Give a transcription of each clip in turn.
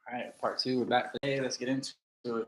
All right, part two. We're back today. Let's get into it.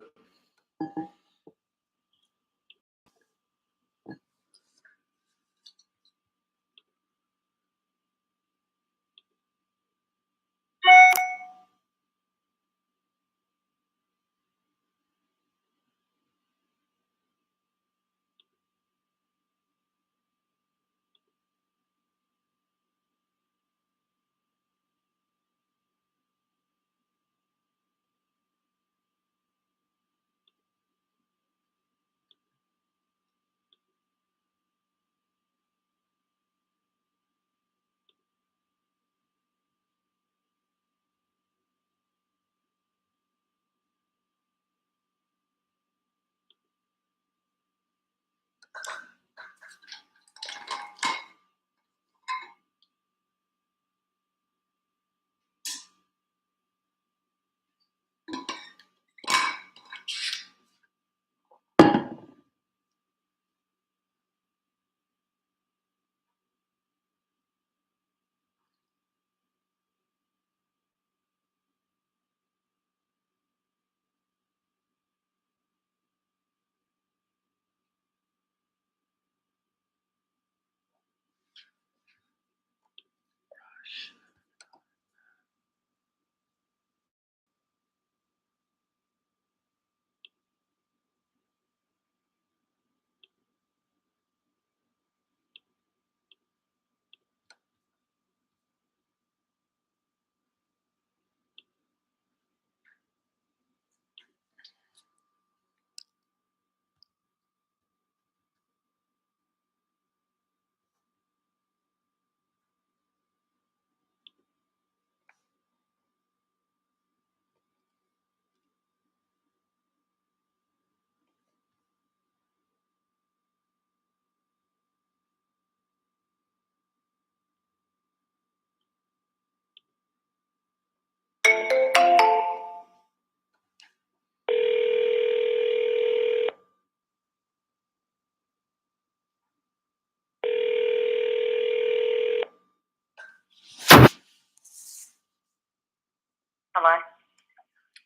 Hello?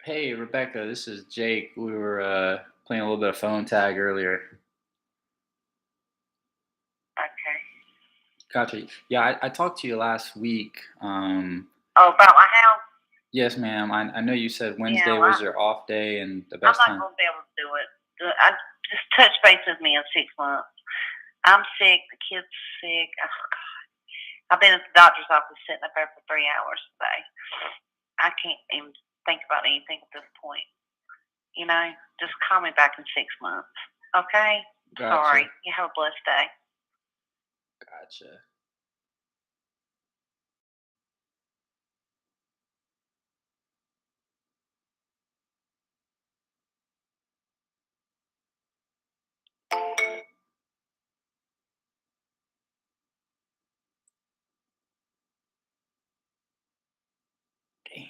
Hey, Rebecca, this is Jake. We were playing a little bit of phone tag earlier. Okay. Gotcha. Yeah, I talked to you last week. Oh, about my house? Yes, ma'am. I know you said Yeah, Wednesday well, was your off day and the I'm best not time. going to be able to do it. Just touch base with me in 6 months. I'm sick. The kid's sick. Oh, God. I've been at the doctor's office sitting up there for 3 hours today. I can't even think about anything at this point. Just call me back in 6 months. Okay? Gotcha. Sorry. You have a blessed day. Gotcha. Damn.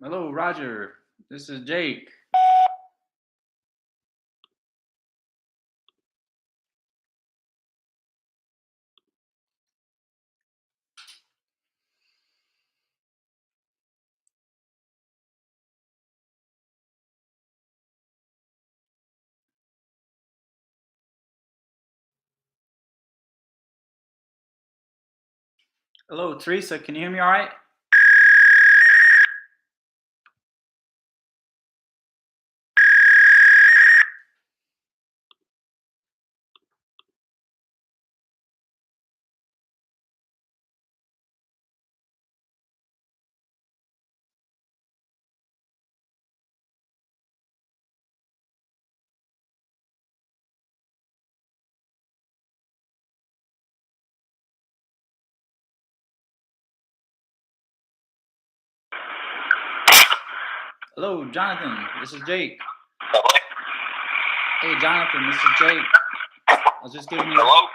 Hello, Roger. This is Jake. Hello, Teresa. Can you hear me all right? Hello, Jonathan. This is Jake. Hey, Jonathan. This is Jake. I was just giving you. Hello?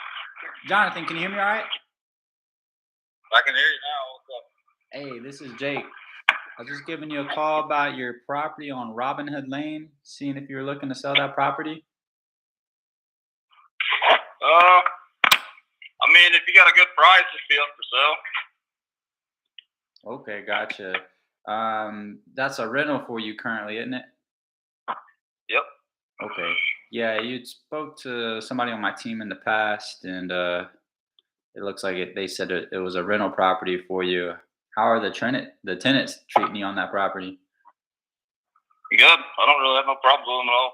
Jonathan, can you hear me all right? I can hear you now. What's up? Hey, this is Jake. I was just giving you a call about your property on Robin Hood Lane, seeing if you were looking to sell that property. I mean, if you got a good price, it'd be up for sale. Okay, gotcha. That's a rental for you currently, isn't it? Yep. Okay. Yeah, you spoke to somebody on my team in the past, and it looks like they said it was a rental property for you. How are the tenants treating you on that property? Good. I don't really have no problems with them at all.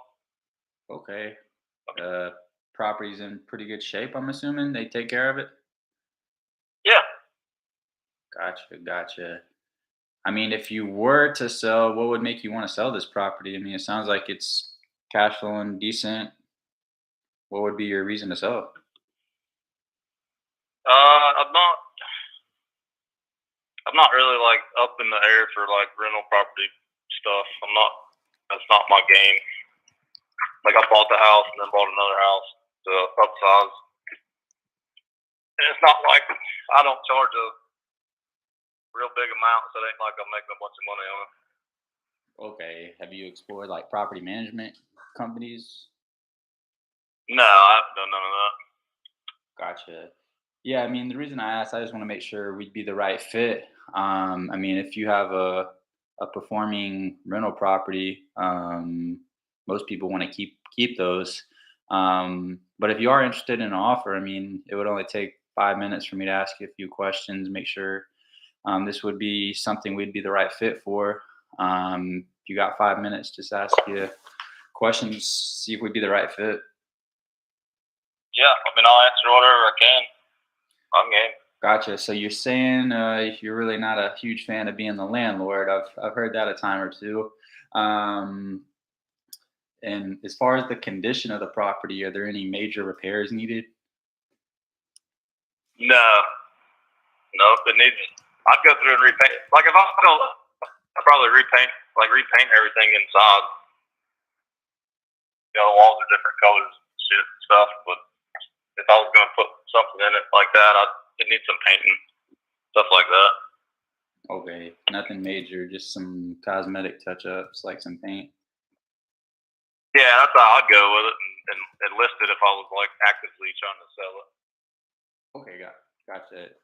Okay. Property's in pretty good shape, I'm assuming. They take care of it? Yeah. Gotcha. I mean, if you were to sell, what would make you want to sell this property? I mean, it sounds like it's cash flowing decent. What would be your reason to sell? I'm not really like up in the air for like rental property stuff. That's not my game. Like I bought the house and then bought another house to upsize. And it's not like I don't charge a real big amount, so it ain't like I'm making a bunch of money on it. Okay. Have you explored like property management companies? No, I haven't done none of that. Gotcha. Yeah, I mean, the reason I asked, I just want to make sure we'd be the right fit. I mean, if you have a performing rental property, most people want to keep those. But if you are interested in an offer, I mean, it would only take 5 minutes for me to ask you a few questions, make sure this would be something we'd be the right fit for. If you got 5 minutes, just ask you questions, see if we'd be the right fit. Yeah, I mean, I'll answer whatever I can. I'm game. Gotcha. So you're saying you're really not a huge fan of being the landlord. I've heard that a time or two. Um, and as far as the condition of the property, are there any major repairs needed? No, it needs. I'd go through and repaint. Like if I don't, I'd probably repaint everything inside. You know, the walls are different colors, shit and stuff. But if I was gonna put something in it like that, it needs some painting, stuff like that. Okay, nothing major, just some cosmetic touch-ups, like some paint. Yeah, that's how I'd go with it and list it if I was like actively trying to sell it. Okay, gotcha.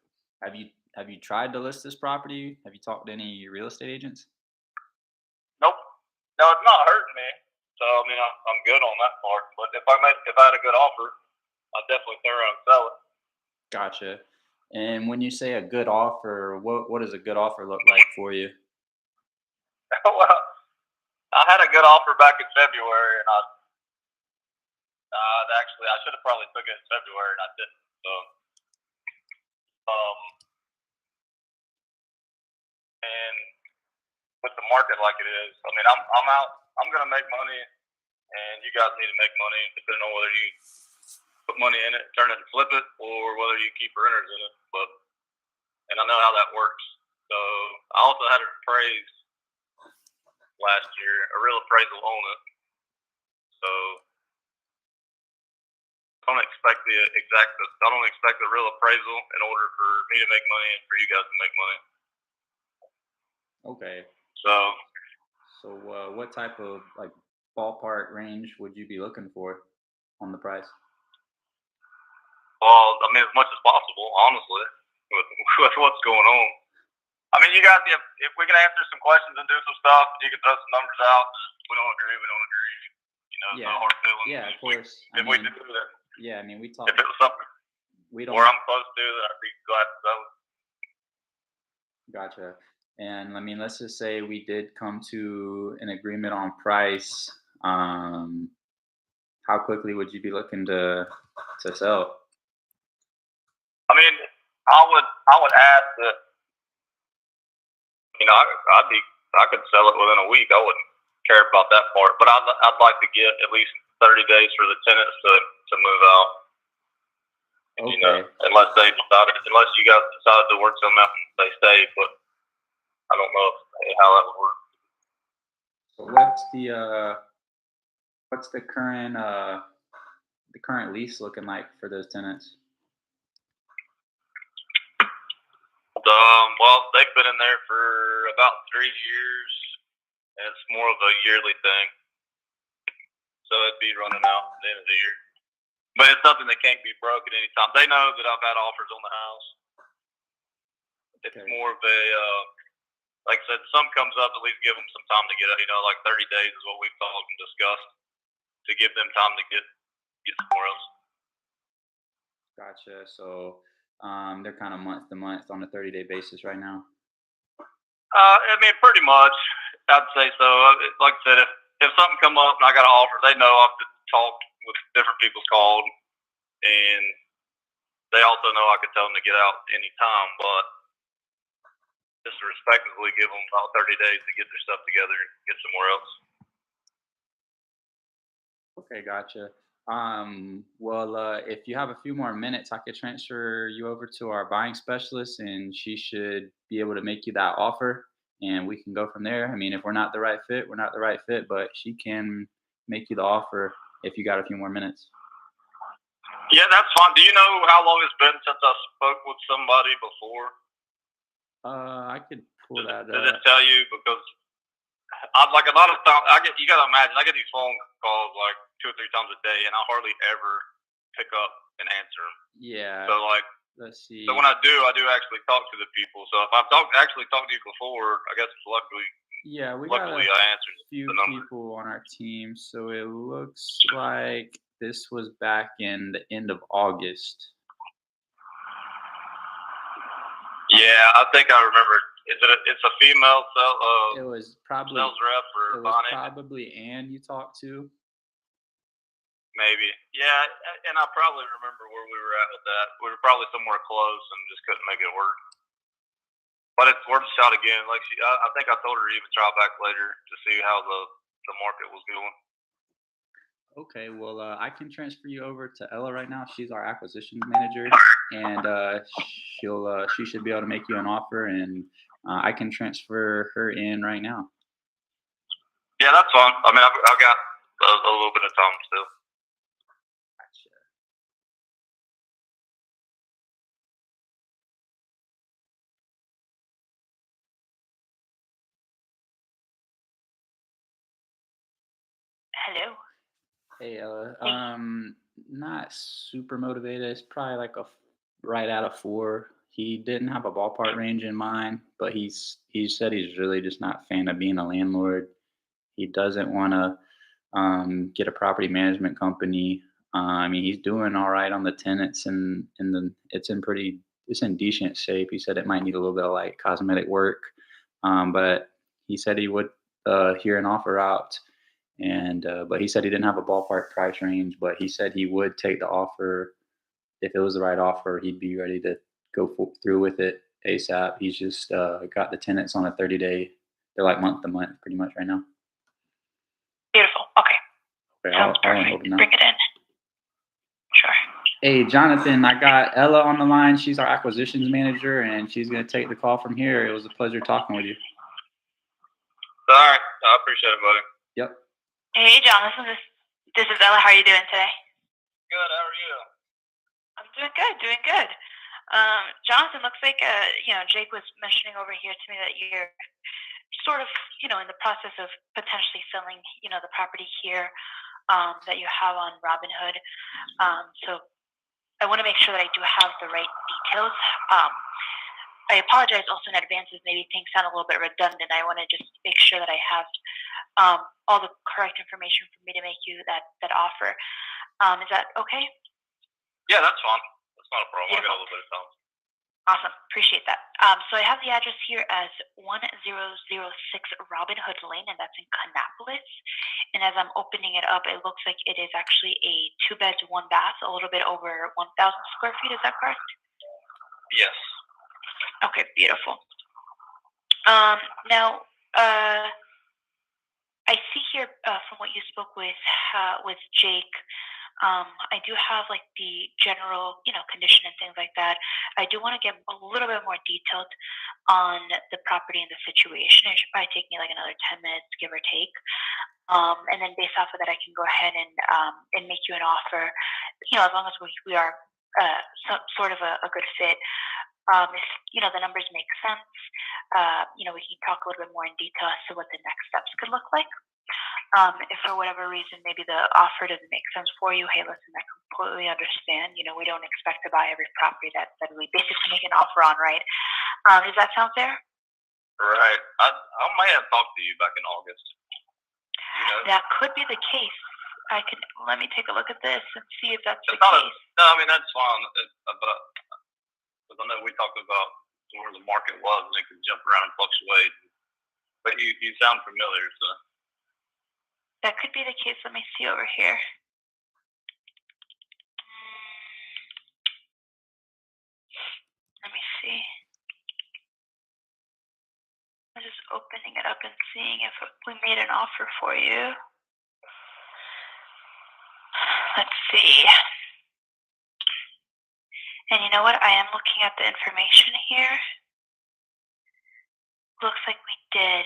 Have you tried to list this property? Have you talked to any real estate agents? Nope. No, it's not hurting me. So I mean, I'm good on that part. But if I had a good offer, I'd definitely turn around and sell it. Gotcha. And when you say a good offer, what does a good offer look like for you? Well, I had a good offer back in February, and I should have probably took it in February, and I didn't. So, um, and with the market like it is, I mean, I'm out. I'm gonna make money, and you guys need to make money, depending on whether you put money in it, turn it and flip it, or whether you keep renters in it. And I know how that works. So I also had it appraised last year, a real appraisal on it. So I don't expect the real appraisal in order for me to make money and for you guys to make money. Okay. So, So, what type of like ballpark range would you be looking for on the price? well, I mean, as much as possible, honestly, with, with what's going on. I mean, you guys, if we can answer some questions and do some stuff, you can throw some numbers out. We don't agree. We don't agree. You know, Yeah, no hard feelings. yeah, of course. If we do that, Yeah, I mean, we if talk. it was something We don't. where I'm close to, I'd be glad to sell it. Gotcha. And I mean, let's just say we did come to an agreement on price. How quickly would you be looking to sell? I mean, I would ask that. You know, I could sell it within a week. I wouldn't care about that part, but I'd like to get at least 30 days for the tenants to move out. Okay. You know, unless you guys decided to work something out and they stay, but I don't know how that would work. So what's the current lease looking like for those tenants? Well, they've been in there for about 3 years, and it's more of a yearly thing. So it'd be running out at the end of the year. But it's something that can't be broke at any time. They know that I've had offers on the house. It's Okay. more of a, like I said, if something comes up, at least give them some time to get it. You know, like 30 days is what we've talked and discussed to give them time to get somewhere else. Gotcha. So they're kind of month to month on a 30-day basis right now. I mean, pretty much, I'd say so. Like I said, if something come up and I got an offer, they know I've talked with different people's called, and they also know I could tell them to get out any time, but just to respectfully give them about 30 days to get their stuff together and get somewhere else. Okay, gotcha. Well, if you have a few more minutes, I could transfer you over to our buying specialist, and she should be able to make you that offer, and we can go from there. I mean, if we're not the right fit, we're not the right fit, but she can make you the offer if you got a few more minutes. Yeah, that's fine. Do you know how long it's been since I spoke with somebody before? I could pull that Does up. it tell you? Because I'm like a lot of times, you gotta imagine, I get these phone calls like 2 or 3 times a day, and I hardly ever pick up and answer them. Yeah. So like, Let's see. so when I do actually talk to the people. So if I've actually talked to you before, I guess it's luckily Yeah, we got I answered few the number. people on our team, so it looks like this was back in the end of August. Yeah, I think I remember. It's a female It was probably sales rep or it was Bonnie? probably Ann you talked to. Maybe. Yeah, and I probably remember where we were at with that. We were probably somewhere close and just couldn't make it work. But it's worth a shot again. Like I think I told her to even try back later to see how the market was going. Okay, well, I can transfer you over to Ella right now. She's our acquisitions manager, and she should be able to make you an offer, and I can transfer her in right now. Yeah, that's fine. I mean, I've got a little bit of time still. Gotcha. Hello. Hey, Ella. Not super motivated. It's probably like right out of 4. He didn't have a ballpark range in mind, but he said he's really just not a fan of being a landlord. He doesn't want to get a property management company. I mean, he's doing all right on the tenants, and it's in decent shape. He said it might need a little bit of like cosmetic work, but he said he would hear an offer out. And but he said he didn't have a ballpark price range, but he said he would take the offer if it was the right offer. He'd be ready to through with it ASAP. He's just got the tenants on a 30-day. They're like month to month, pretty much right now. Beautiful. Okay. Sounds perfect. Bring it in. Sure. Hey, Jonathan, I got Ella on the line. She's our acquisitions manager, and she's going to take the call from here. It was a pleasure talking with you. All right. I appreciate it, buddy. Yep. Hey, John. This is Ella. How are you doing today? Good. How are you? I'm doing good. Doing good. Jonathan, looks like Jake was mentioning over here to me that you're sort of, in the process of potentially selling, the property here that you have on Robinhood. So I want to make sure that I do have the right details. I apologize also in advance if maybe things sound a little bit redundant. I want to just make sure that I have all the correct information for me to make you that offer. Is that okay? Yeah, that's fine. That's not a problem. I got Beautiful. a little bit of time. Awesome. Appreciate that. So I have the address here as 1006 Robin Hood Lane, and that's in Kannapolis. And as I'm opening it up, it looks like it is actually a 2-bed, 1-bath, a little bit over 1,000 square feet. Is that correct? Yes. Okay, beautiful. Now, I see here from what you spoke with Jake, I do have like the general, condition and things like that. I do want to get a little bit more detailed on the property and the situation. It should probably take me like another 10 minutes, give or take. And then based off of that, I can go ahead and make you an offer. As long as we are sort of a good fit. If the numbers make sense, we can talk a little bit more in detail as to what the next steps could look like. If for whatever reason maybe the offer doesn't make sense for you, hey, listen, I completely understand. We don't expect to buy every property that we basically make an offer on, right? Does that sound fair? Right. I may have talked to you back in August. That could be the case. Let me take a look at this and see if that's the case. No, I mean that's fine. But because I know we talked about where the market was and it could jump around and fluctuate. But you sound familiar, so. That could be the case. Let me see over here. Let me see. I'm just opening it up and seeing if we made an offer for you. Let's see. And you know what? I am looking at the information here. Looks like we did.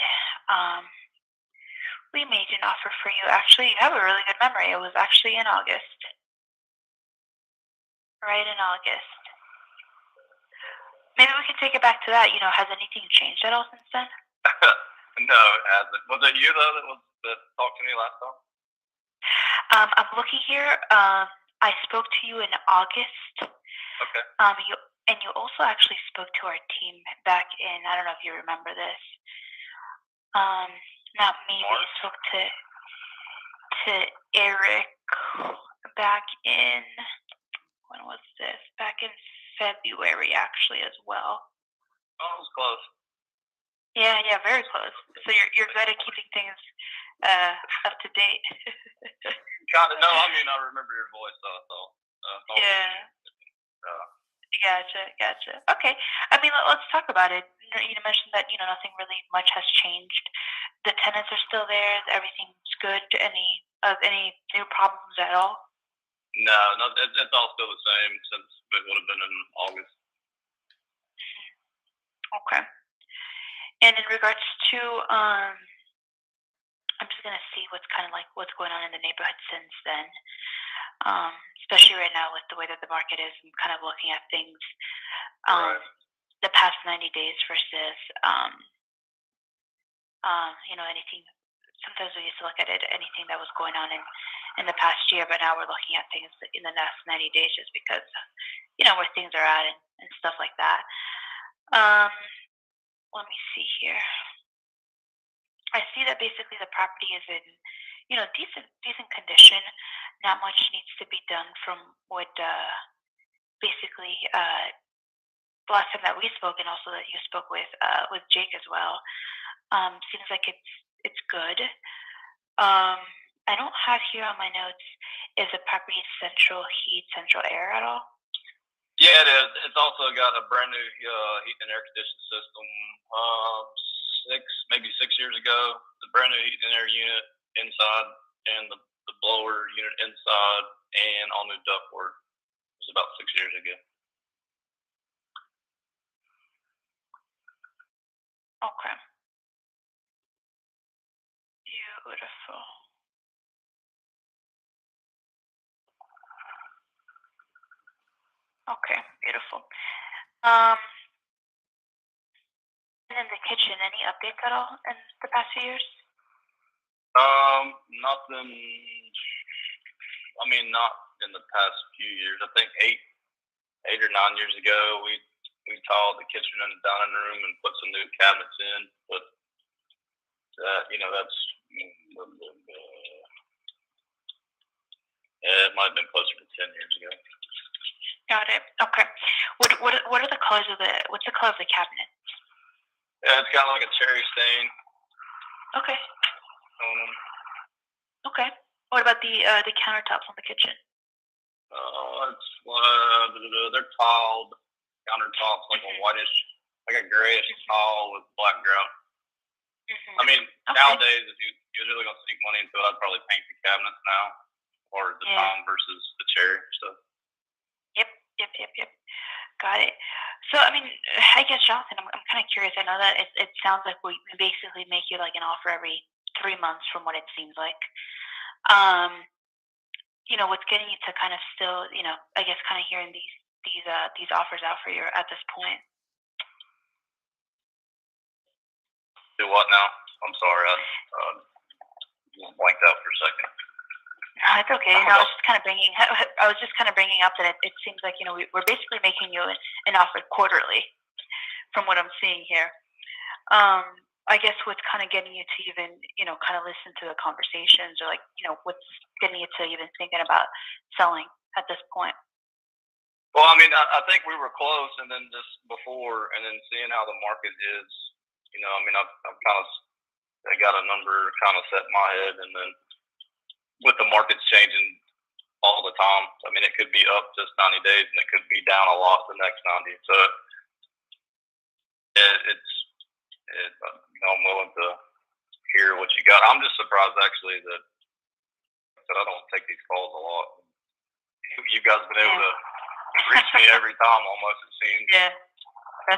We made an offer for you. Actually, you have a really good memory. It was actually in August. Right in August. Maybe we can take it back to that. Has anything changed at all since then? No, it hasn't. Was it you, though, that talked to me last time? I'm looking here. I spoke to you in August. Okay. You also actually spoke to our team back in, I don't know if you remember this. Not me, but you spoke to Eric back in, when was this? Back in February, actually, as well. Oh, it was close. Yeah, very close. So you're good at keeping things up to date. Kind of. No, I mean, I remember your voice, though. Yeah. Gotcha. Okay. I mean, let's talk about it. You mentioned that, nothing really much has changed. The tenants are still there. Everything's good. Any new problems at all? No, it's all still the same since it would have been in August. Okay. And in regards to, I'm just gonna see what's going on in the neighborhood since then. Especially right now with the way that the market is, I'm kind of looking at things, Right. The past 90 days versus, anything. Sometimes we used to look at it, anything that was going on in the past year, but now we're looking at things in the last 90 days just because, where things are at and stuff like that. Let me see here. I see that basically the property is in, decent condition. Not much needs to be done from what basically the last time that we spoke, and also that you spoke with Jake as well. Seems like it's good. I don't have here on my notes, is the property central heat, central air at all? Yeah, it is. It's also got a brand new heat and air conditioning system. 6 years ago, the brand new heat and air unit inside, and the blower unit inside, and all new ductwork. It was about 6 years ago. Okay. Beautiful. Okay, beautiful. And in the kitchen, any updates at all in the past few years? Nothing. I mean, not in the past few years. I think 8 or 9 years ago, we tiled the kitchen and the dining room and put some new cabinets in. But that's it might have been closer to 10 years ago. Got it. Okay. What are the colors of what's the color of the cabinet? Yeah, it's got like a cherry stain Okay. on them. Okay. What about the countertops on the kitchen? They're tiled countertops, like a whitish, like a grayish tile with black grout. I mean, nowadays, if you're really gonna sneak money into it, I'd probably paint the cabinets now, or the tile versus the cherry stuff. Yep. Got it. So, I mean, I guess, Jonathan, I'm kind of curious. I know that it sounds like we basically make you like an offer every 3 months, from what it seems like. What's getting you to kind of still, I guess, kind of hearing these offers out for you at this point? Do what now? I'm sorry, I blanked out for a second. No, it's okay. I was just kind of bringing up that it seems like we're basically making you an offer quarterly, from what I'm seeing here. I guess what's kind of getting you to even kind of listen to the conversations, or like what's getting you to even thinking about selling at this point? Well, I mean, I think we were close, and then just before, and then seeing how the market is, I mean, I got a number kind of set in my head, and then with the markets changing all the time, I mean, it could be up just 90 days, and it could be down a lot the next 90. So I'm willing to hear what you got. I'm just surprised actually that I don't take these calls a lot. You guys have been able to reach me every time almost, it seems. Yeah.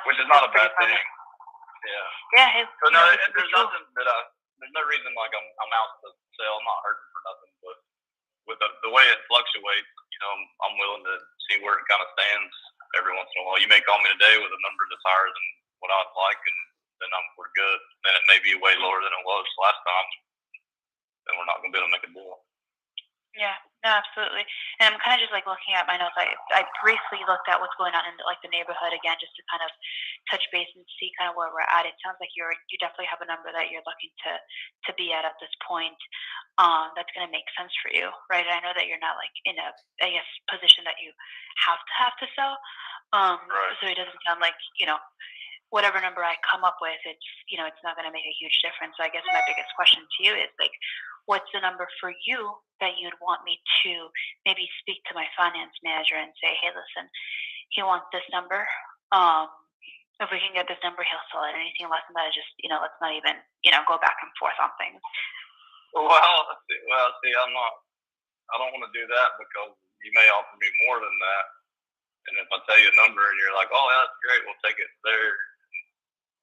Which is not a bad thing. Yeah. Yeah. So no, there's nothing there's no reason like I'm out to sell. I'm not hurting for nothing, but with the way it fluctuates, I'm willing to see where it kind of stands every once in a while. You may call me today with a number that's higher than what I'd like, and then we're good. Then it may be way lower than it was last time, and we're not going to be able to make a deal. Yeah, no, absolutely. And I'm kind of just like looking at my notes. I briefly looked at what's going on in like the neighborhood again, just to kind of touch base and see kind of where we're at. It sounds like you definitely have a number that you're looking to be at this point. That's going to make sense for you, right? And I know that you're not like in a, I guess, position that you have to sell. Right. So it doesn't sound like whatever number I come up with, it's not going to make a huge difference. So I guess my biggest question to you is like, what's the number for you that you'd want me to maybe speak to my finance manager and say, hey, listen, he wants this number. If we can get this number, he'll sell it. Anything less than that, just let's not even go back and forth on things. Well, see, I don't want to do that because you may offer me more than that. And if I tell you a number and you're like, oh, that's great, we'll take it there.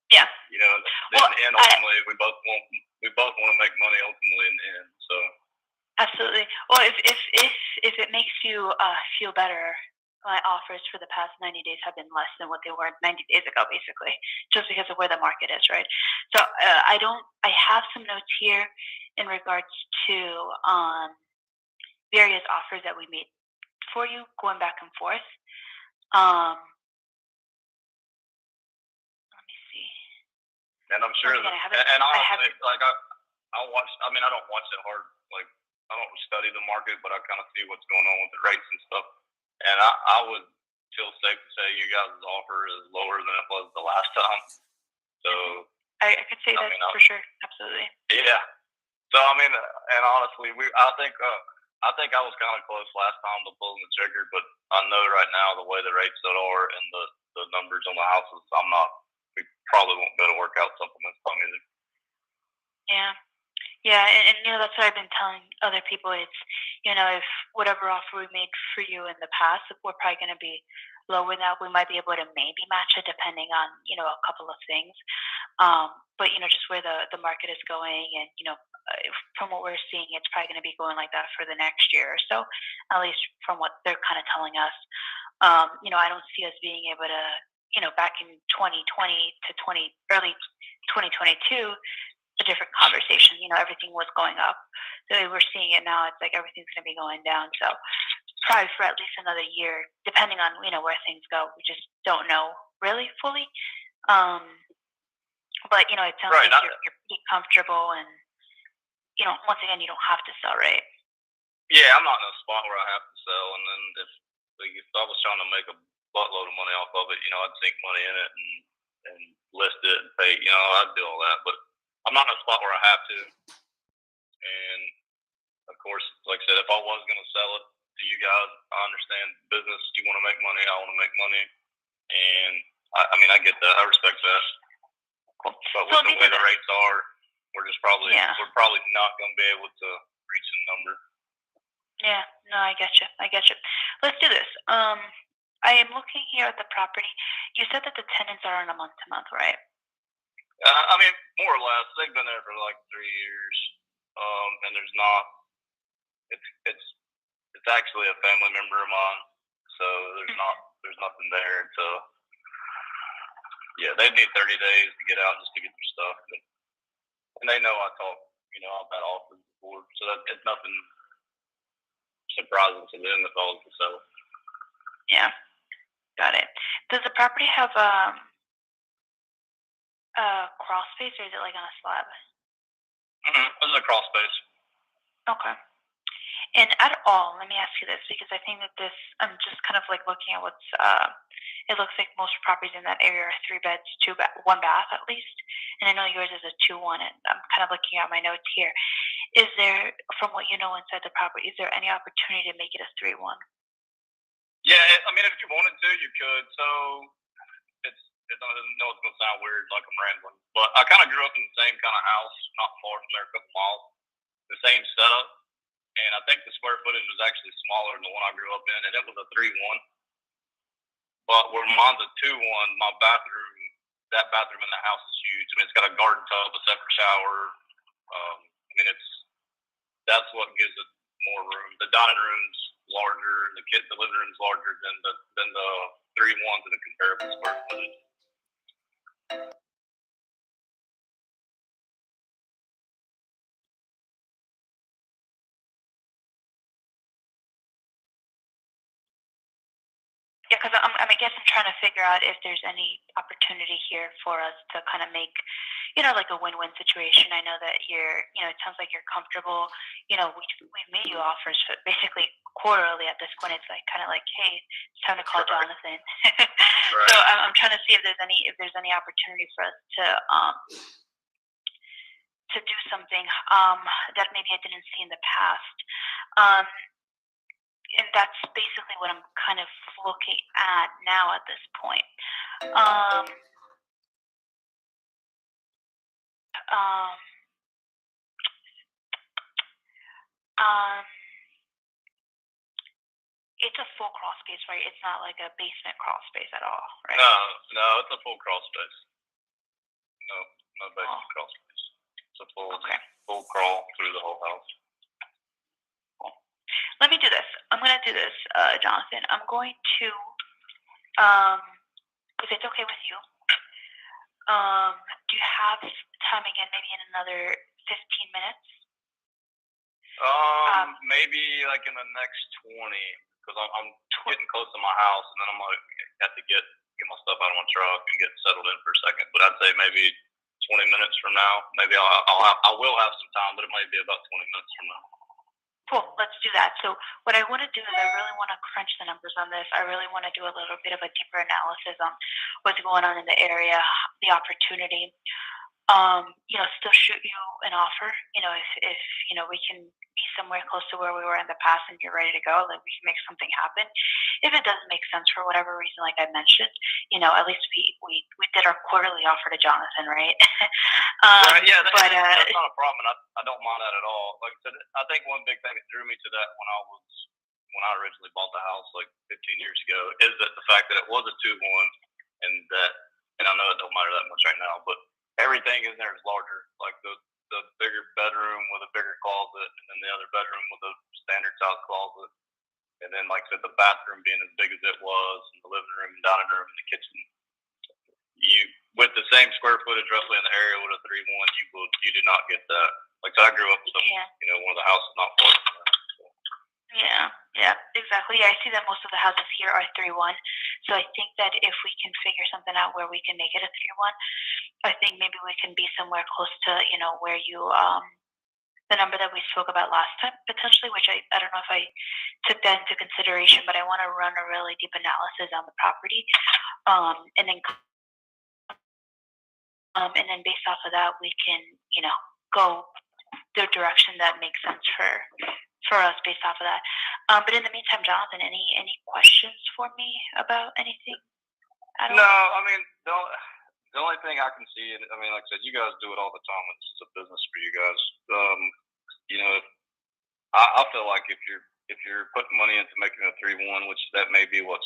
Yeah. Then ultimately we both want to make money ultimately in the end. So. Absolutely. Well, if it makes you feel better, my offers for the past 90 days have been less than what they were 90 days ago, basically, just because of where the market is, right? So I have some notes here in regards to various offers that we made for you, going back and forth. Let me see. And I'm sure again, and honestly, like I watch. I mean, I don't watch it hard. Like I don't study the market, but I kind of see what's going on with the rates and stuff. And I would feel safe to say you guys' offer is lower than it was the last time. So I could say that for sure. Absolutely. Yeah. So I mean, and honestly, I think I was kind of close last time to pulling the trigger, but I know right now the way the rates that are and the numbers on the houses, we probably won't be able to work out something this time either. Yeah, and that's what I've been telling other people. It's if whatever offer we made for you in the past, if we're probably going to be lower now, we might be able to maybe match it depending on a couple of things. But just where the market is going, and from what we're seeing, it's probably going to be going like that for the next year or so, at least from what they're kind of telling us. I don't see us being able to back in 2020 to early 2022, a different conversation. Everything was going up. So we're seeing it now. It's like everything's going to be going down. So probably for at least another year, depending on where things go. We just don't know really fully. But it sounds Right. like you're pretty comfortable, and once again, you don't have to sell, right? Yeah, I'm not in a spot where I have to sell, and then if I was trying to make a buttload of money off of it, I'd sink money in it and list it and pay. I'd do all that, but I'm not in a spot where I have to. And of course, like I said, if I was going to sell it to you guys, I understand business. You want to make money, I want to make money, and I get that. I respect that. Cool. But with the way the rates are, we're probably not going to be able to reach the number. Yeah, no, I get you. Let's do this. I am looking here at the property. You said that the tenants are on a month-to-month, right? More or less. They've been there for like 3 years, and there's not. It's actually a family member of mine, so there's nothing there. So yeah, they need 30 days to get out just to get their stuff, and they know I talk. I've had offers before, so it's nothing surprising to them if I was to sell it. Yeah, got it. Does the property have a crawl space, or is it like on a slab? This is a crawl space. Okay. And at all, let me ask you this, because I think that I'm just kind of like looking at what's, it looks like most properties in that area are 3 beds, 1 bath at least. And I know yours is a 2-1, and I'm kind of looking at my notes here. Is there, from what you know inside the property, is there any opportunity to make it a 3-1? Yeah, if you wanted to, you could. So I know it's going to sound weird, like I'm rambling, but I kind of grew up in the same kind of house, not far from there, a couple miles, the same setup. And I think the square footage was actually smaller than the one I grew up in, and it was a 3-1. But where mine's a 2-1, that bathroom in the house is huge. It's got a garden tub, a separate shower. That's what gives it more room. The dining room's larger, the living room's larger than the 3-1s in the comparable square footage. Yeah, because I guess I'm trying to figure out if there's any opportunity here for us to kind of make, like a win-win situation. I know that it sounds like you're comfortable. We've made you offers basically quarterly at this point. It's like kind of like, hey, it's time to call Jonathan. Right. So I'm trying to see if there's any opportunity for us to do something that maybe I didn't see in the past. And that's basically what I'm kind of looking at now at this point. It's a full crawl space, right? It's not like a basement crawl space at all, right? No, it's a full crawl space. No basement crawl space. It's a full crawl through the whole house. Let me do this. I'm going to do this, Jonathan. I'm going to, if it's okay with you, do you have time again, maybe in another 15 minutes? Maybe like in the next 20, because I'm getting close to my house, and then I'm going to have to get my stuff out of my truck and get settled in for a second. But I'd say maybe 20 minutes from now. Maybe I will have some time, but it might be about 20 minutes from now. Cool, let's do that. So what I want to do is I really want to crunch the numbers on this. I really want to do a little bit of a deeper analysis on what's going on in the area, the opportunity. Still shoot you an offer. If we can be somewhere close to where we were in the past and you're ready to go, like we can make something happen. If it doesn't make sense for whatever reason, like I mentioned, at least we did our quarterly offer to Jonathan, right? Right. Yeah, that's not a problem. I don't mind that at all. Like I said, I think one big thing that drew me to that when I originally bought the house like 15 years ago is that the fact that it was a 2-1, and I know it don't matter that much right now, but everything in there is larger. Like the bigger bedroom with a bigger closet, and then the other bedroom with a standard size closet, and then like I said, the bathroom being as big as it was, and the living room and dining room and the kitchen you with the same square footage roughly in the area with a 3-1, you do not get that. Like I grew up with one of the houses not far from that. So. Yeah, exactly. Yeah, I see that most of the houses here are 3-1. So I think that if we can figure something out where we can make it a 3-1, I think maybe we can be somewhere close to, where you the number that we spoke about last time potentially, which I don't know if I took that into consideration, but I want to run a really deep analysis on the property, and then based off of that we can go the direction that makes sense for us based off of that. But in the meantime, Jonathan, any questions for me about anything at all? No, I mean the only thing I can see, I mean, like I said, you guys do it all the time. This is a business for you guys. I feel like if you're putting money into making a 3-1, which that may be what's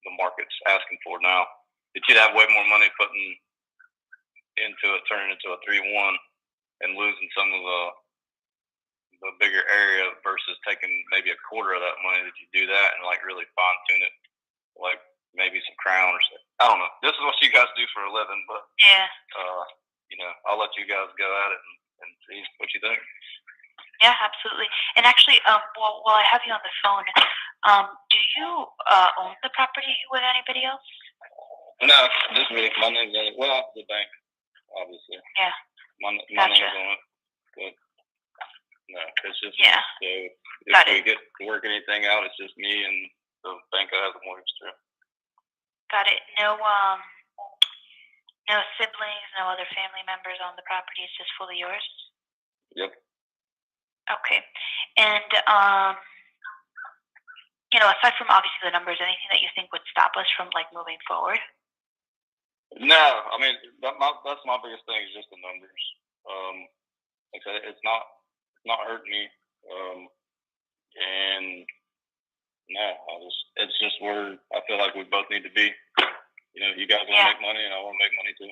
the market's asking for now, that you'd have way more money putting into it, turning into a 3-1, and losing some of the bigger area versus taking maybe a quarter of that money that you do that and like really fine tune it, like maybe some crown or something. I don't know. This is what you guys do for a living, but I'll let you guys go at it and see what you think. Yeah, absolutely. And actually, while I have you on the phone, do you own the property with anybody else? No, just me. My name's on it. Well, the bank, obviously. Yeah. My Gotcha. name's on it. But no, it's just me. So if we get to work anything out, it's just me and the bank I have the mortgage through. Got it. No siblings, no other family members on the property. It's just fully yours? Yep. Okay. And, aside from obviously the numbers, anything that you think would stop us from moving forward? No, I mean, that's my biggest thing is just the numbers. Like I said, it's not hurting me. And no, it's just where I feel like we both need to be. You guys want to make money, and I want to make money too.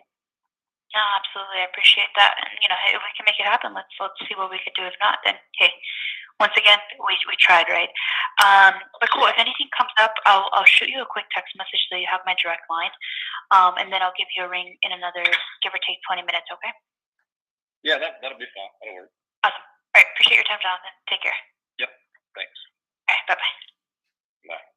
No, absolutely. I appreciate that. And, if we can make it happen, let's see what we could do. If not, then, hey, once again, we tried, right? But cool. If anything comes up, I'll shoot you a quick text message so you have my direct line. And then I'll give you a ring in another, give or take 20 minutes, okay? Yeah, that'll be fine. That'll work. Awesome. All right. Appreciate your time, Jonathan. Take care. Yep. Thanks. All right. Bye-bye. Bye.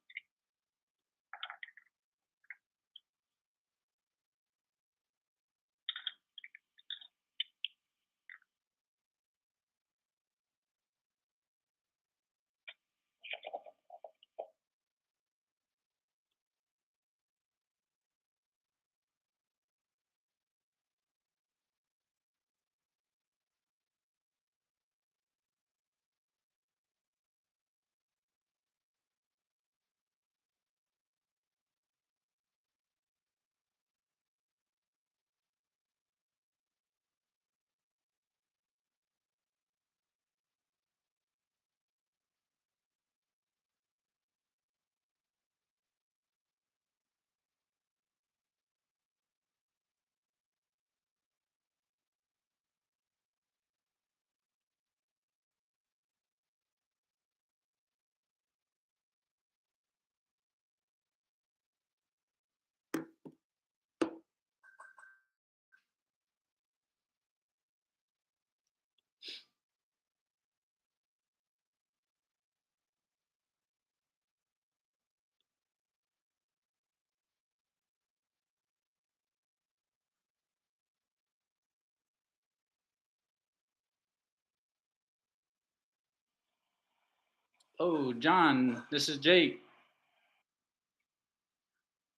Oh, John, this is Jake.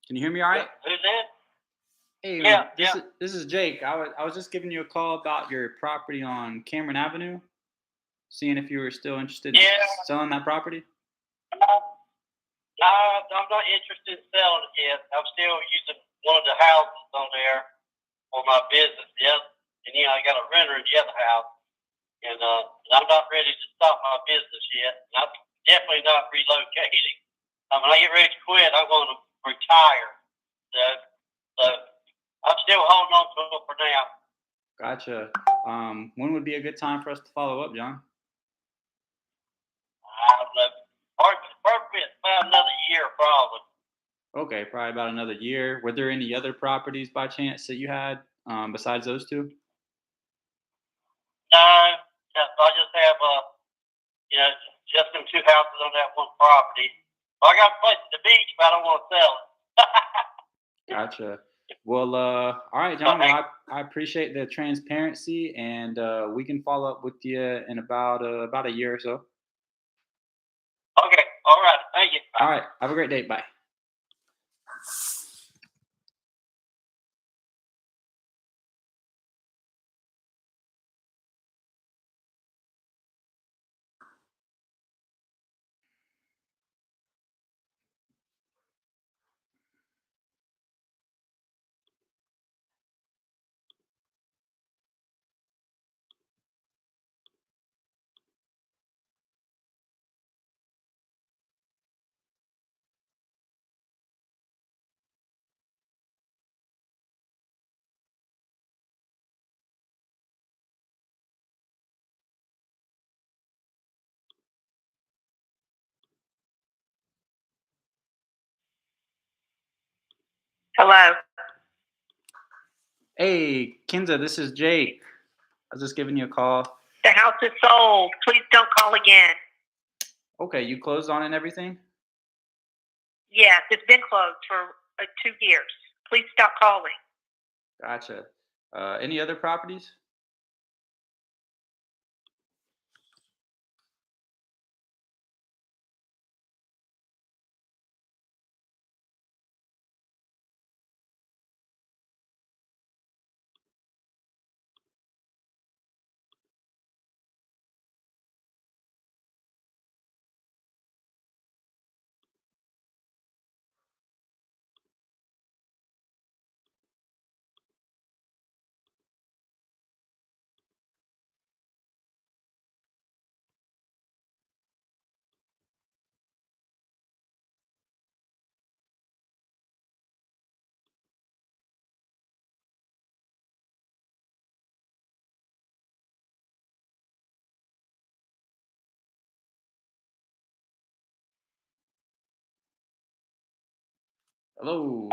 Can you hear me all right? Who's that? Hey, Yeah, this is Jake. I was just giving you a call about your property on Cameron Avenue, seeing if you were still interested in selling that property. No, I'm not interested in selling it yet. I'm still using one of the houses on there for my business. Yep. And I got a renter in the other house. And I'm not ready to stop my business yet. And I'm definitely not relocating. When I get ready to quit, I'm going to retire. So I'm still holding on to it for now. Gotcha. When would be a good time for us to follow up, John? I don't know. Probably about another year, probably. Okay, probably about another year. Were there any other properties by chance that you had besides those two? No, I just have you know, just them two houses on that one property. Well, I got a place at the beach, but I don't want to sell it. Gotcha. Well, all right, But John. hey, Well, I appreciate the transparency, and we can follow up with you in about a year or so. okay, all right, thank you. All Bye. right. Have a great day. Bye. Hello. Hey, Kenza, this is Jake. I was just giving you a call. The house is sold. Please don't call again. Okay, you closed on it and everything? Yes, it's been closed for 2 years. Please stop calling. Gotcha. Any other properties? Hello.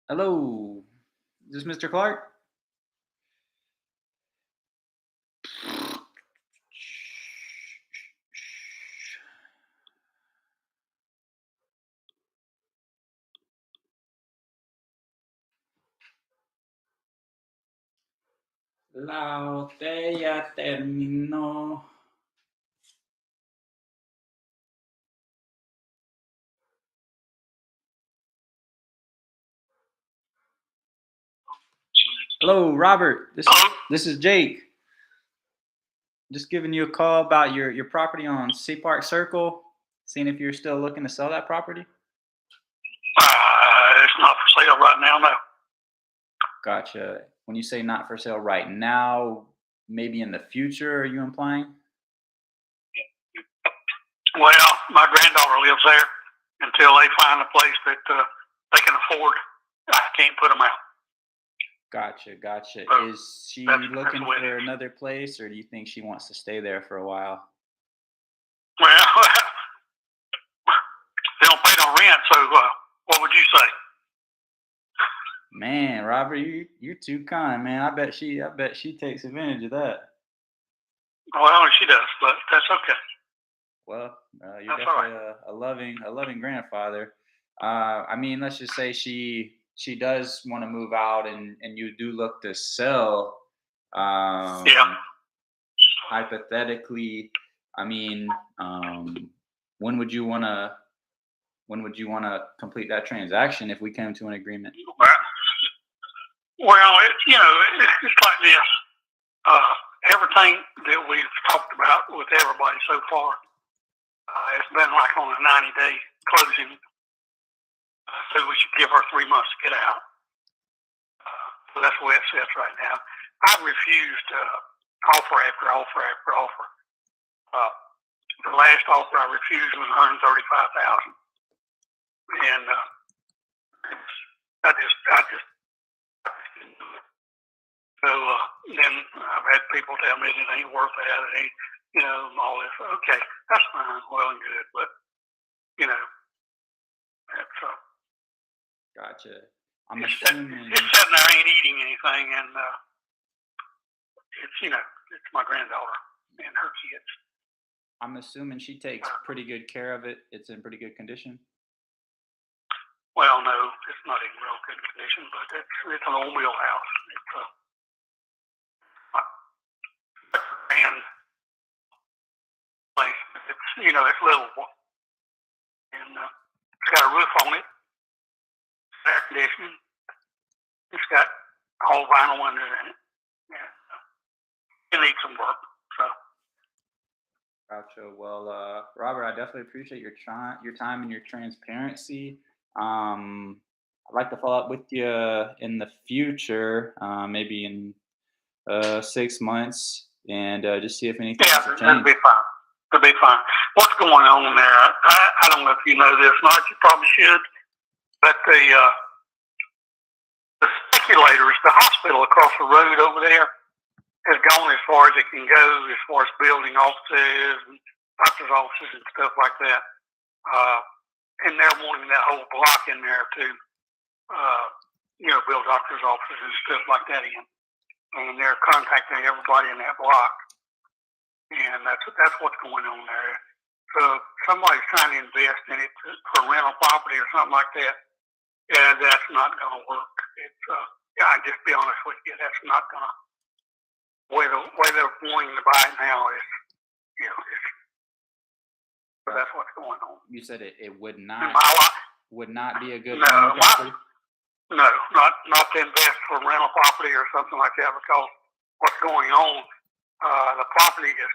Hello, is this Mr. Clark? La botella terminó. Hello, Robert. This is Jake. Just giving you a call about your property on Sea Park Circle. Seeing if you're still looking to sell that property. It's not for sale right now, no. Gotcha. When you say not for sale right now, maybe in the future, are you implying? Well, my granddaughter lives there. Until they find a place that they can afford, I can't put them out. Gotcha. So Is she that's looking the way it for is. another place, or do you think she wants to stay there for a while? Well, they don't pay no rent, so what would you say? Man, Robert, you're too kind, man. I bet she takes advantage of that. Well, she does, but that's okay. Well, you're That's all definitely a loving grandfather. I mean, let's just say she does want to move out, and you do look to sell. Yeah. Hypothetically, I mean, when would you want to complete that transaction if we came to an agreement? Well, it's like this. Everything that we've talked about with everybody so far, it's been like on a 90-day closing. So we should give her 3 months to get out. So that's the way it sits right now. I've refused offer after offer after offer. The last offer I refused was $135,000, and I just didn't do it. So then I've had people tell me it ain't worth that. It ain't, all this. Okay, that's fine, well and good, but that's Gotcha. I'm it's assuming. sitting there ain't eating anything, and it's my granddaughter and her kids. I'm assuming she takes pretty good care of it. It's in pretty good condition. Well, no, it's not in real good condition, but it's an old wheelhouse. It's and place. It's livable, and it's got a roof on it, air conditioning. It's got all vinyl windows in it. Yeah, it needs some work. So Gotcha. Well, Robert, I definitely appreciate your time and your transparency. I'd like to follow up with you in the future, maybe in 6 months, and just see if anything has that'll changed. be fine. It'll be fine. What's going on there? I don't know if you know this, not you probably should, but the speculators, the hospital across the road over there, has gone as far as it can go, as far as building offices and doctors' offices and stuff like that. And they're wanting that whole block in there to, build doctors' offices and stuff like that in. And they're contacting everybody in that block. And that's what's going on there. So if somebody's trying to invest in it for rental property or something like that, yeah, that's not going to work. It's I'll just be honest with you, that's not going to. Way they're wanting to buy it now is, so that's what's going on. You said it would not be a good No, rental property? No, not to invest for rental property or something like that, because what's going on, the property is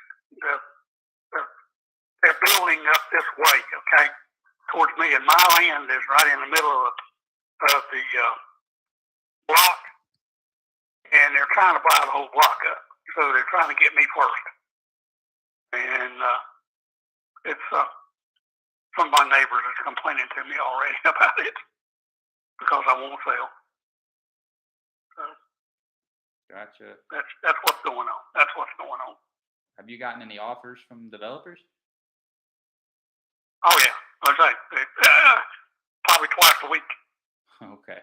they're building up this way, okay, towards me, and my land is right in the middle of the block, and they're trying to buy the whole block up. So they're trying to get me first. And it's some of my neighbors are complaining to me already about it because I won't sell. So Gotcha. that's what's going on. That's what's going on. Have you gotten any offers from developers? Oh yeah, I say probably twice a week. Okay.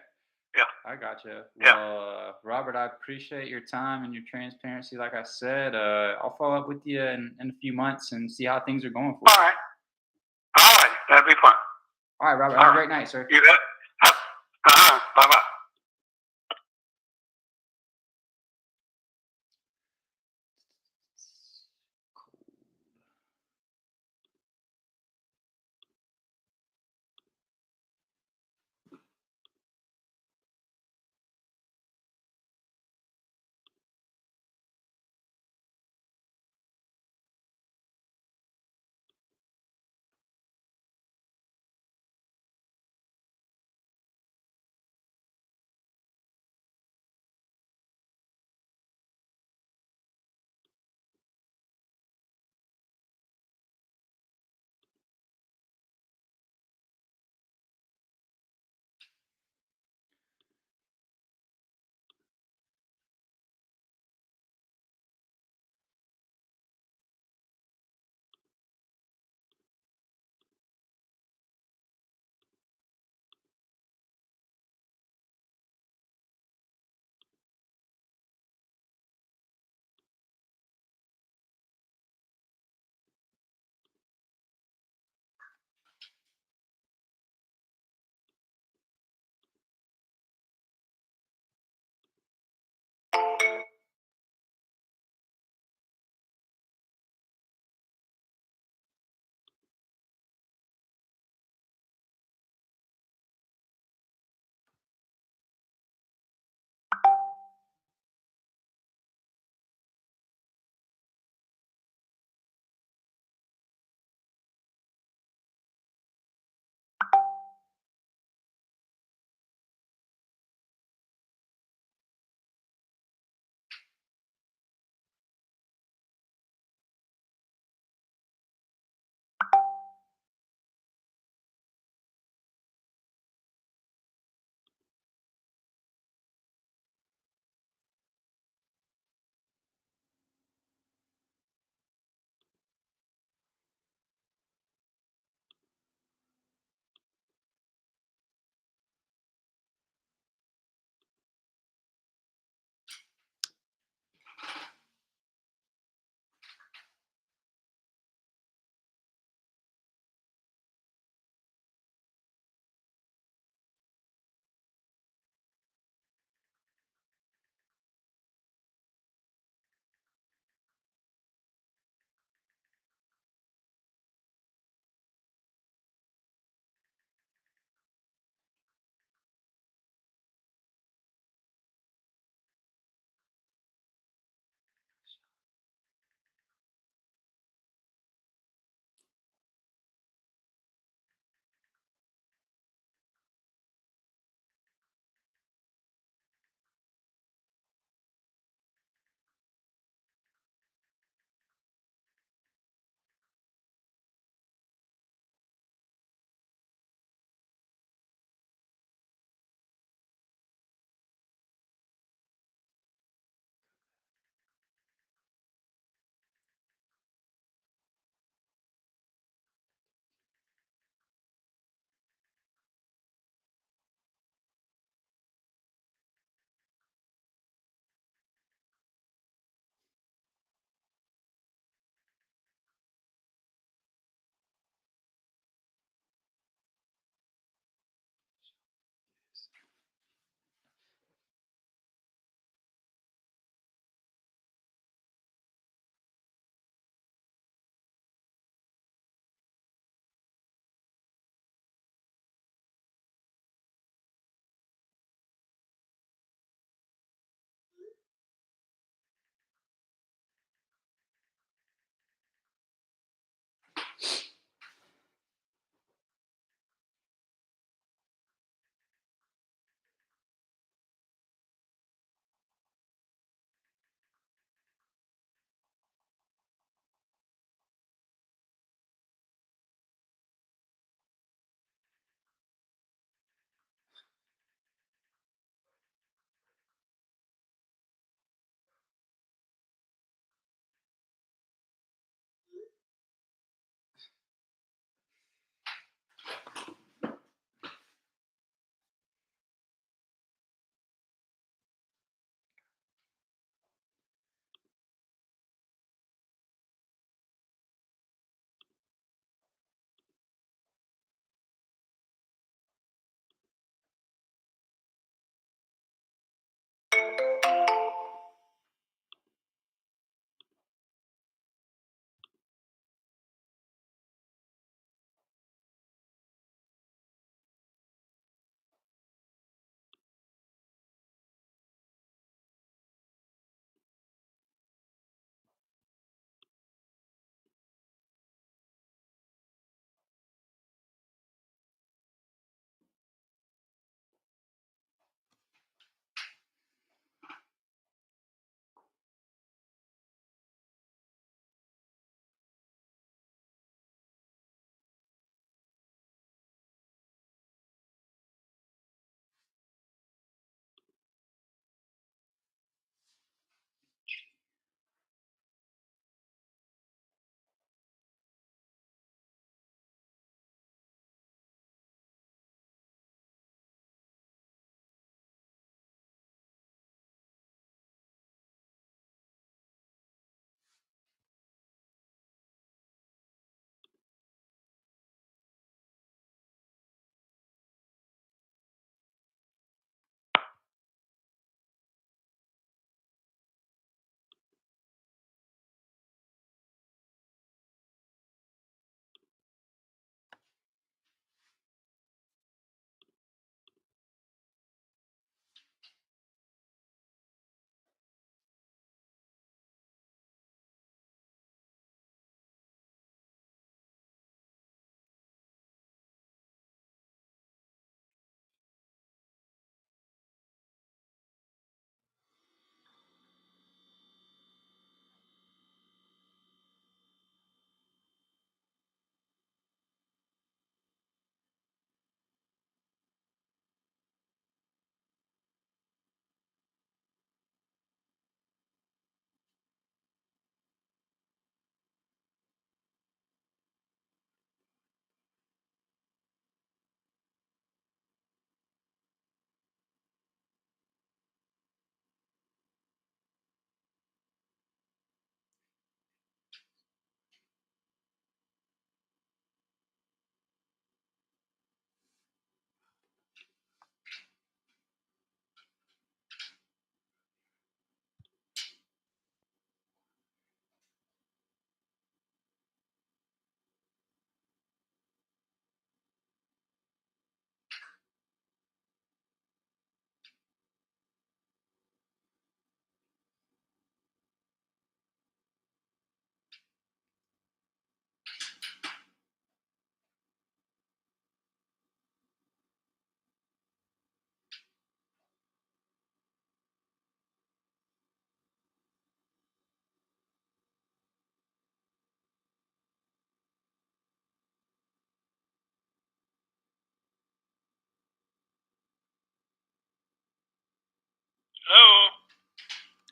Yeah. I gotcha. Yeah. Well, Robert, I appreciate your time and your transparency. Like I said, I'll follow up with you in a few months and see how things are going for All you. right. All right. That'd be fun. All right, Robert. All Have a right. great night, sir. You bet. Bye bye.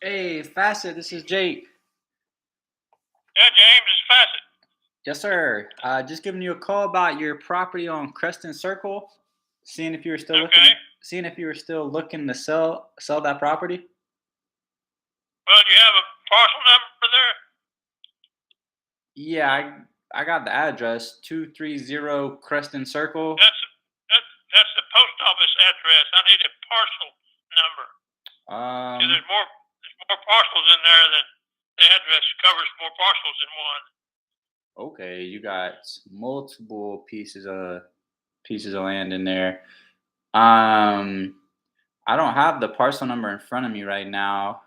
Hey, Facet, this is Jake. Yeah, James, it's Facet. Yes, sir. Just giving you a call about your property on Creston Circle. Seeing if you were still Okay. looking to sell that property. Well, do you have a parcel number there? Yeah, I got the address 230 Creston Circle. That's the post office address. I need a parcel number. See, there's more parcels in there than the address covers more parcels than one. Okay, you got multiple pieces of land in there. I don't have the parcel number in front of me right now.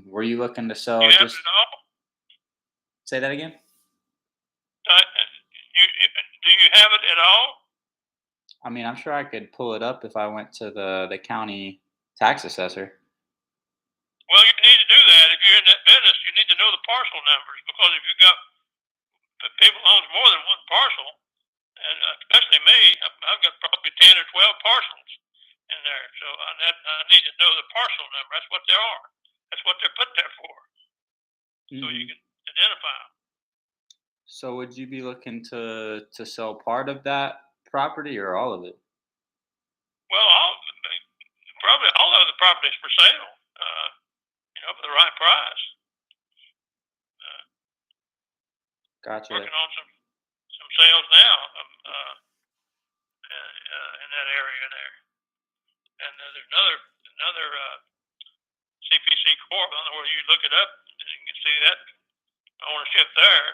Were you looking to sell You have just it all? say that again? Do you have it at all? I mean, I'm sure I could pull it up if I went to the county tax assessor. Well, you need to do that. If you're in that business, you need to know the parcel numbers because if you got people owns more than one parcel, and especially me, I've got probably 10 or 12 parcels in there. So I need to know the parcel number. That's what they are. That's what they're put there for. So you can identify them. So would you be looking to sell part of that property or all of it? Well, probably all of the properties for sale, for the right price. Gotcha. Working on some sales now in that area there. And there's another CPC Corp. I don't know where you look it up. You can see that ownership there.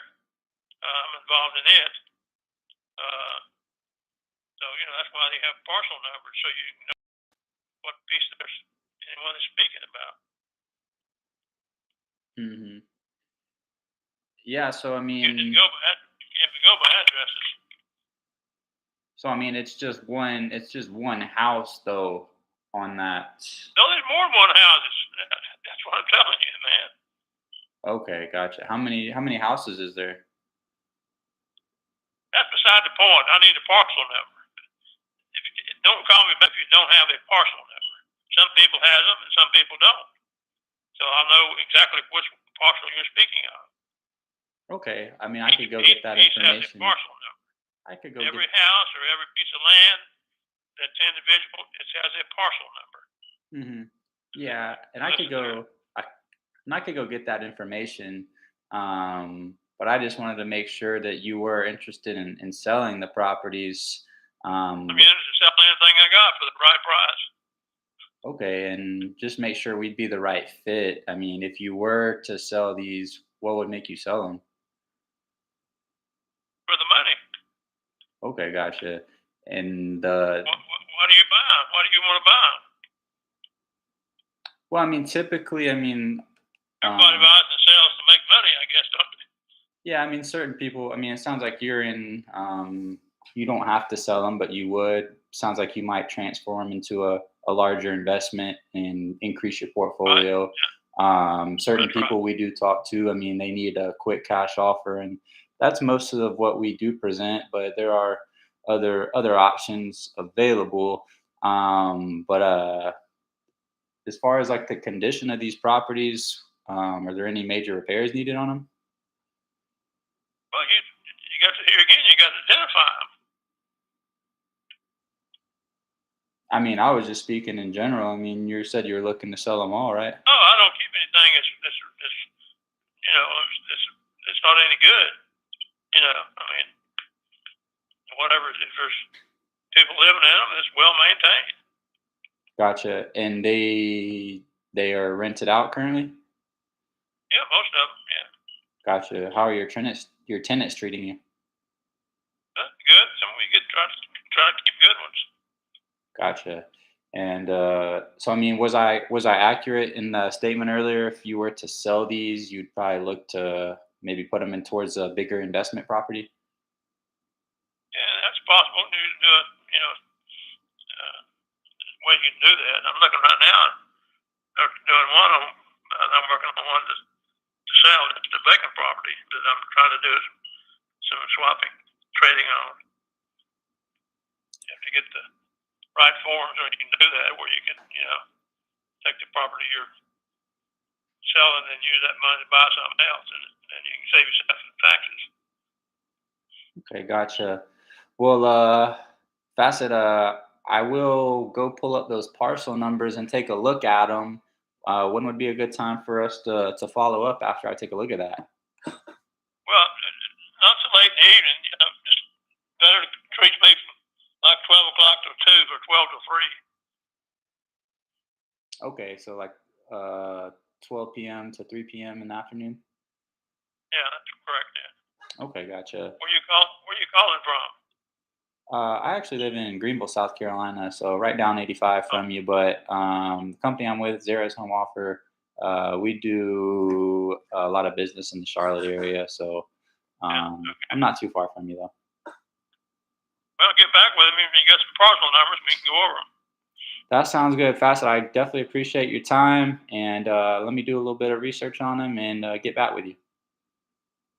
I'm involved in it. So that's why they have parcel numbers, so you know what piece there's anyone is speaking about. Yeah. So I You mean, can go by addresses. so I mean, it's just one house though on that. No, there's more than one houses. That's what I'm telling you, man. Okay, gotcha. How many houses is there? That's beside the point. I need a parcel number. Don't call me back if you don't have a parcel number. Some people have them and some people don't. So I know exactly which parcel you're speaking of. Okay, I mean, I could go get that Each has a information. parcel number. I could go Every get. house or every piece of land that's individual, it has a parcel number. Yeah, and I could go. I could go get that information. But I just wanted to make sure that you were interested in selling the properties. I'm interested in selling anything I got for the right price. Okay, and just make sure we'd be the right fit. I mean, if you were to sell these, what would make you sell them? For the money. Okay, gotcha. And What do you buy? What do you want to buy? well, I mean, typically, Everybody buys and sells to make money, I guess, don't they? yeah, I mean, certain people. I mean, it sounds like you're in. You don't have to sell them, but you would. Sounds like you might transform into a larger investment and increase your portfolio. Certain That's right. people we do talk to, I mean, they need a quick cash offer, and that's most of what we do present. But there are other options available. But as far as like the condition of these properties, are there any major repairs needed on them? Well, you got to here again. You got to identify them. I mean, I was just speaking in general. I mean, you said you were looking to sell them all, right? No, I don't keep anything it's not any good. I mean, whatever. If there's people living in them, it's well maintained. Gotcha. And they are rented out currently? Yeah, most of them. Yeah, Gotcha. How are your tenants treating you? good. Some of you try to keep good ones. Gotcha. And so I mean, was I accurate in the statement earlier? If you were to sell these, you'd probably look to maybe put them in towards a bigger investment property? Yeah, that's possible. You do it, way you can do that. I'm looking right now. They're doing one of them. I'm working on one to sell. It's the vacant property that I'm trying to do some swapping, trading on. You have to get the right forms, or you can do that where you can, take the property you're sell it and use that money to buy something else, and you can save yourself some taxes. Okay, gotcha. Well, Facet, I will go pull up those parcel numbers and take a look at them. When would be a good time for us to follow up after I take a look at that? Well, not so late in the evening. Just better to reach me from like 12 o'clock to 2 or 12 to 3. Okay, so like 12 p.m. to 3 p.m. in the afternoon. Yeah, that's correct. Yeah. Okay, gotcha. Where you calling from? I actually live in Greenville, South Carolina, so right down 85 from you. But the company I'm with, Zara's Home Offer, we do a lot of business in the Charlotte area, so Yeah. Okay. I'm not too far from you though. Well, get back with me when you got some parcel numbers. We can go over them. That sounds good, Facet. I definitely appreciate your time, and let me do a little bit of research on them and get back with you.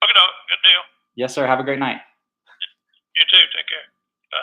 Okay, dog. Good deal. Yes, sir. Have a great night. You too. Take care. Bye.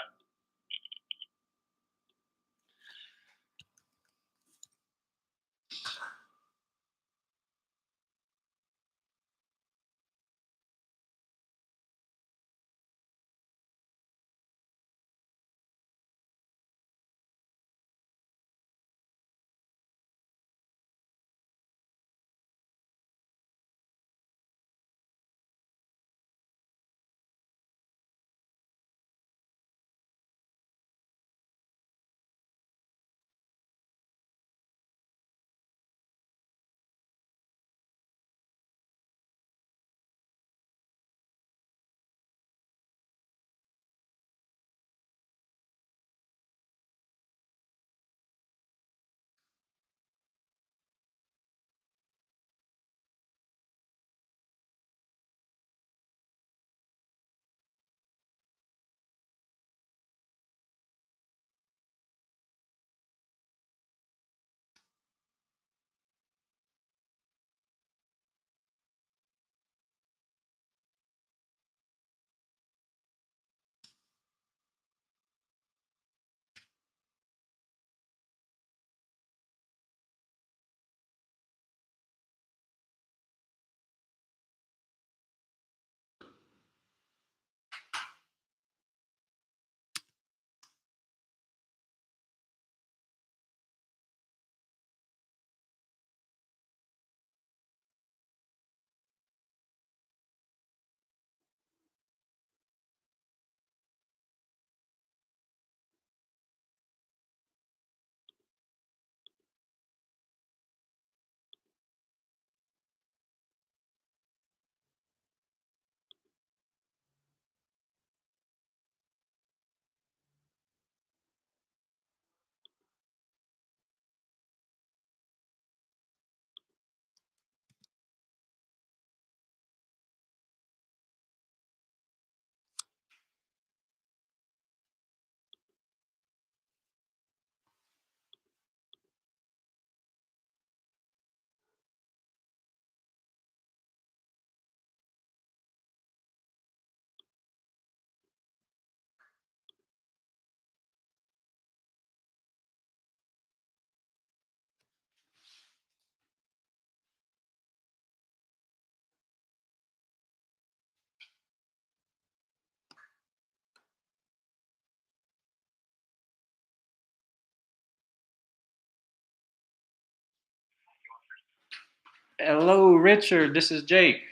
Hello, Richard. This is Jake.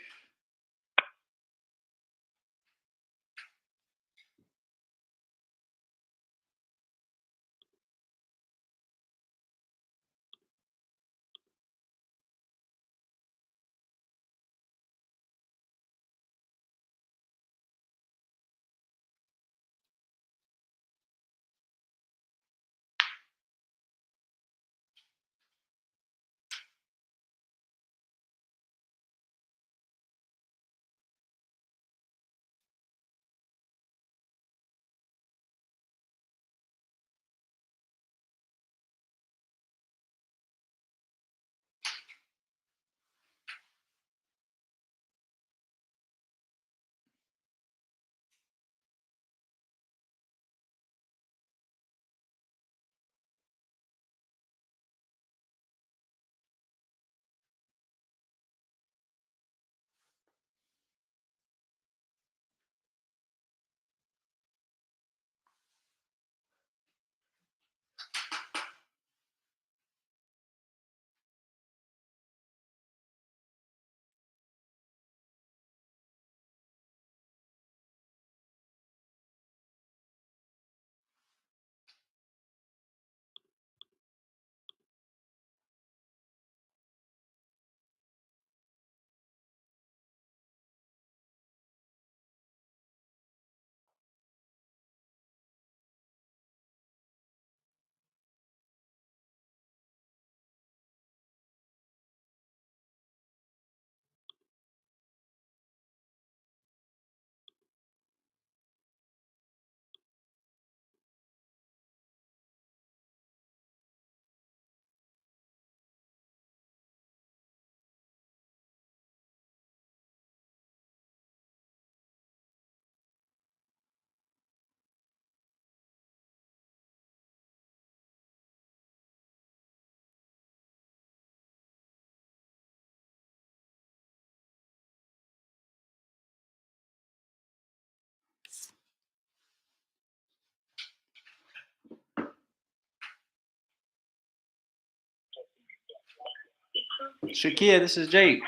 Shakia, this is Jake.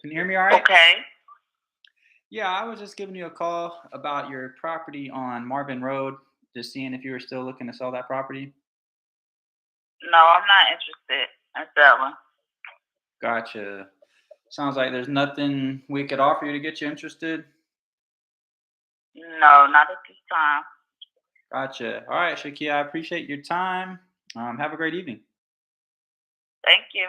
Can you hear me all right? Okay. Yeah, I was just giving you a call about your property on Marvin Road, just seeing if you were still looking to sell that property. No, I'm not interested in selling. Gotcha. Sounds like there's nothing we could offer you to get you interested. No, not at this time. Gotcha. All right, Shakia, I appreciate your time. Have a great evening. Thank you.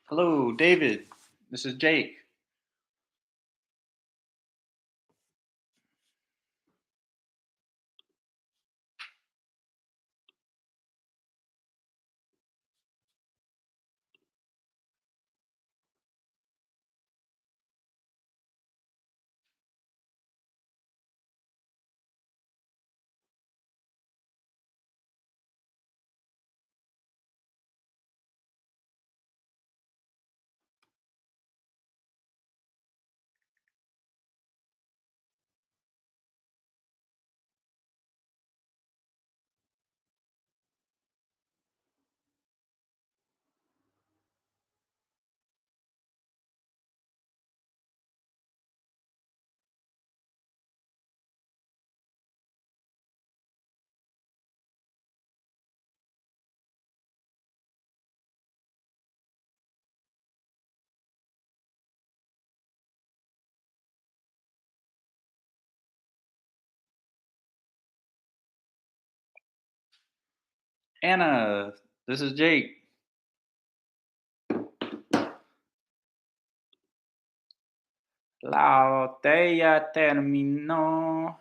Hello, David. This is Jake. Anna, this is Jake. La botella terminó.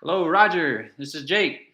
Hello, Roger. This is Jake.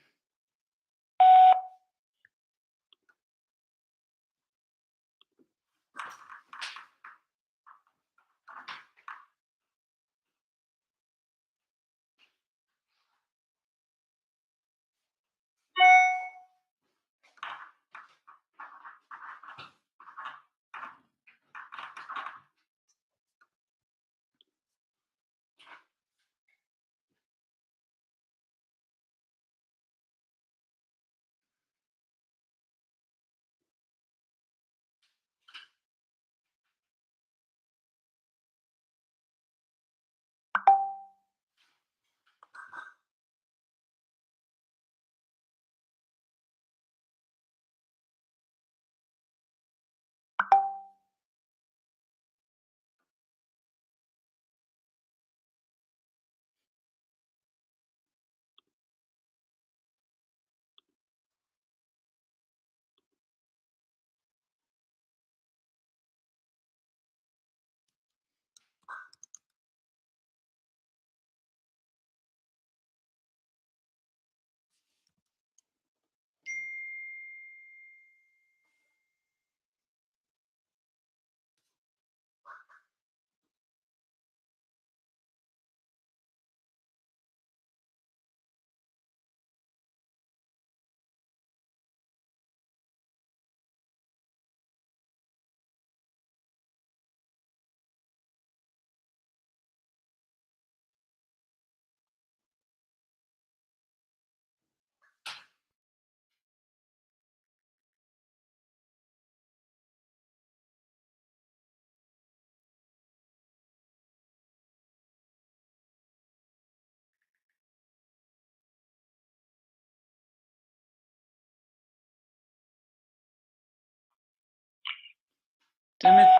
Timothy.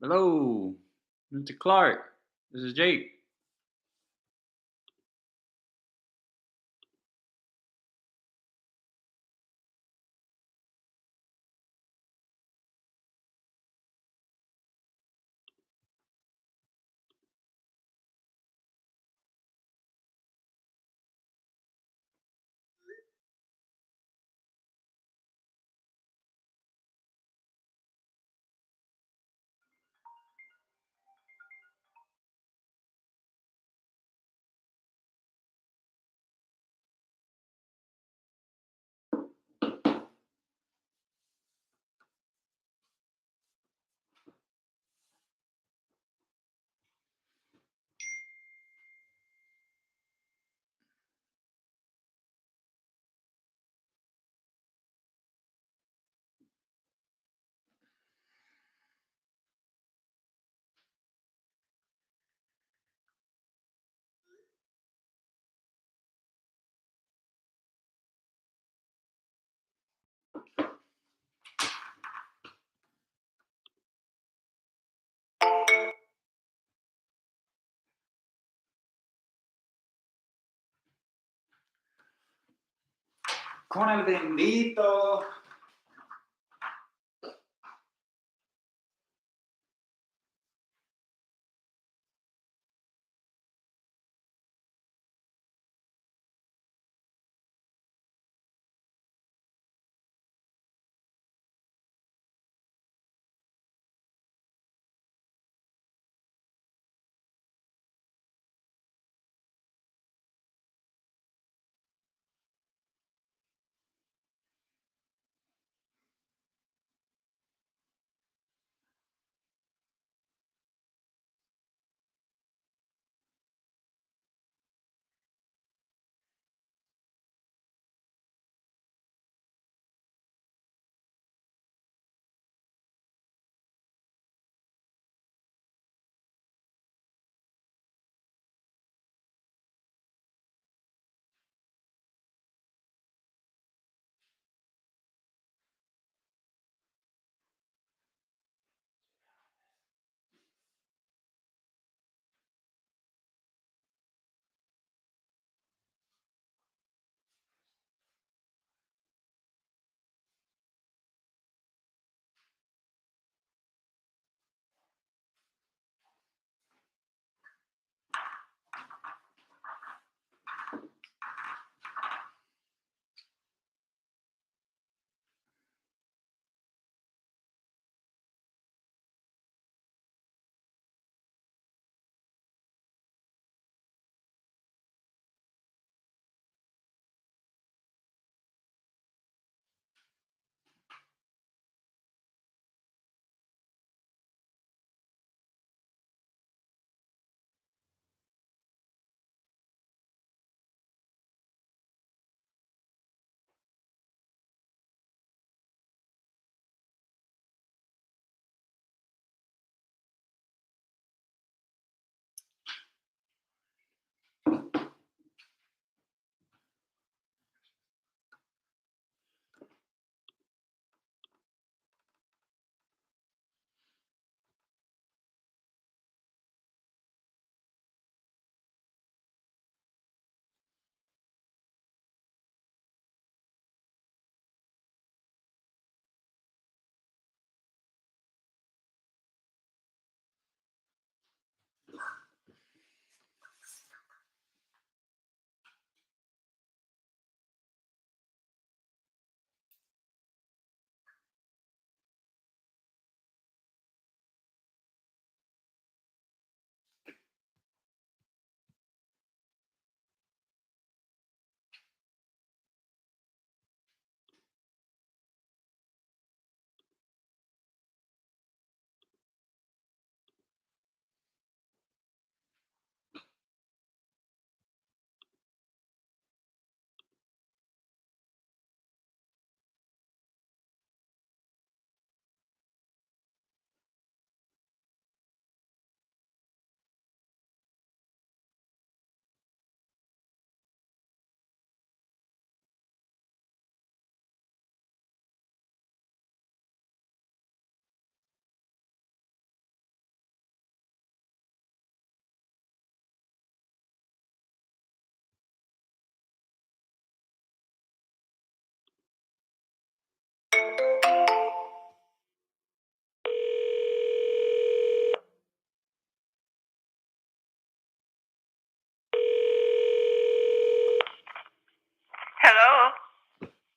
Hello, Mr. Clark. This is Jake. Con el bendito.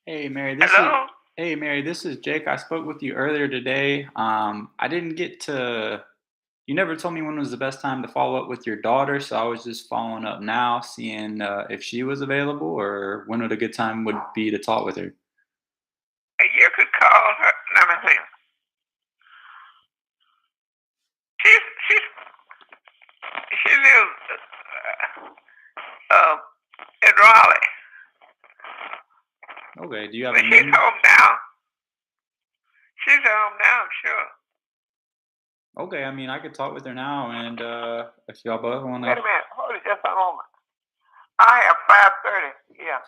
Hey, Mary, Hello? This is Jake. I spoke with you earlier today. I didn't get to. You never told me when was the best time to follow up with your daughter, so I was just following up now, seeing if she was available or when would a good time would be to talk with her. You could call her. Let me see. She's she lives in Raleigh, Okay. Do you have but a she's number? home now. She's home now, sure. Okay. I mean, I could talk with her now, and if y'all both want Wait to. a minute. Hold it just a moment. I have 5:30. Yeah.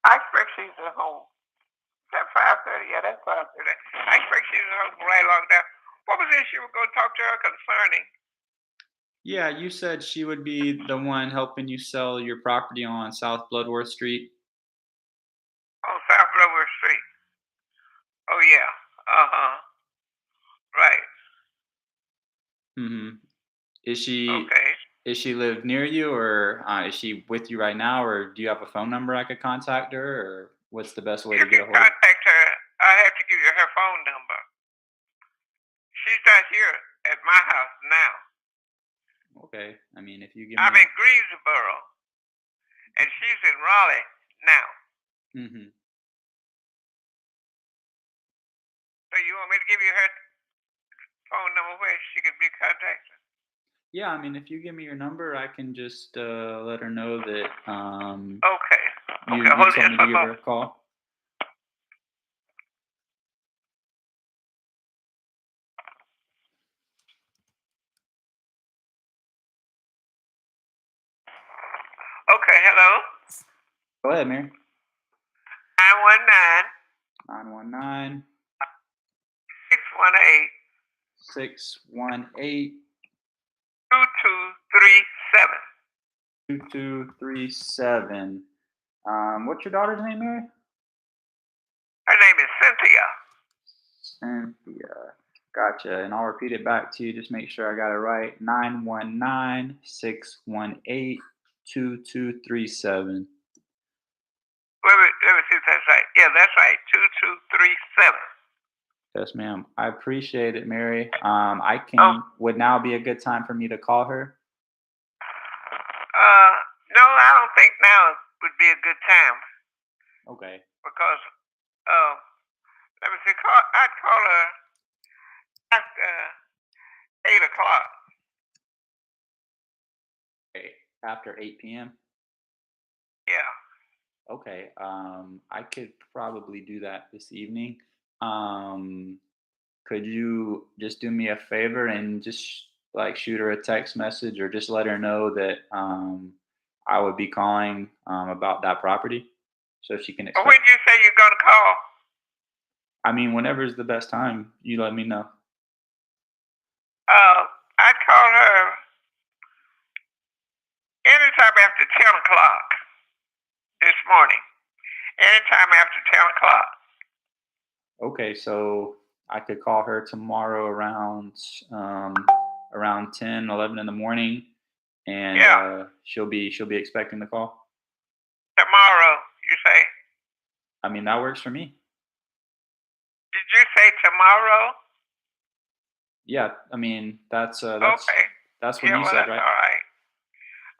I expect she's at home. Is that 5:30? Yeah, that's 5:30. I expect she's at home right along there. What was this you were going to talk to her concerning? Yeah, you said she would be the one helping you sell your property on South Bloodworth Street. On South Bloodworth Street. Oh, yeah. Uh-huh. Right. Hmm. Is she Okay. Is she live near you, or is she with you right now, or do you have a phone number I could contact her, or what's the best way You to get can a hold of? contact her. I have to give you her phone number. She's not here at my house now. Okay, I mean, if you give I'm me. in Greensboro, and she's in Raleigh now. Hmm. So you want me to give you her phone number where she can be contacted? Yeah, I mean, if you give me your number, I can just let her know that Okay. you Okay, hold it told just me for to a give her a moment. call. Okay, hello? Go ahead, Mary. 919 919 618 618 2237. 2237. What's your daughter's name, Mary? Her name is Cynthia. Cynthia. Gotcha. And I'll repeat it back to you. Just make sure I got it right. 919 618 2237. Let me see if that's right. Yeah, that's right. 2237. Yes, ma'am. I appreciate it, Mary. Oh, Would now be a good time for me to call her? no, I don't think now would be a good time Okay. because, let me see, I'd call her after 8 o'clock. Okay. After 8 p.m.? Yeah. Okay. I could probably do that this evening. Could you just do me a favor and just like shoot her a text message or just let her know that I would be calling about that property so she can Well, when expect. did you say you're going to call? I mean, whenever's the best time, you let me know. I'd call her anytime after 10 o'clock this morning. Anytime after 10 o'clock. Okay, so I could call her tomorrow around 10, 11 in the morning, and Yeah. she'll be expecting the call. Tomorrow, you say? I mean, that works for me. Did you say tomorrow? Yeah, I mean that's Okay. that's what Yeah, you well, said, that's right? all right.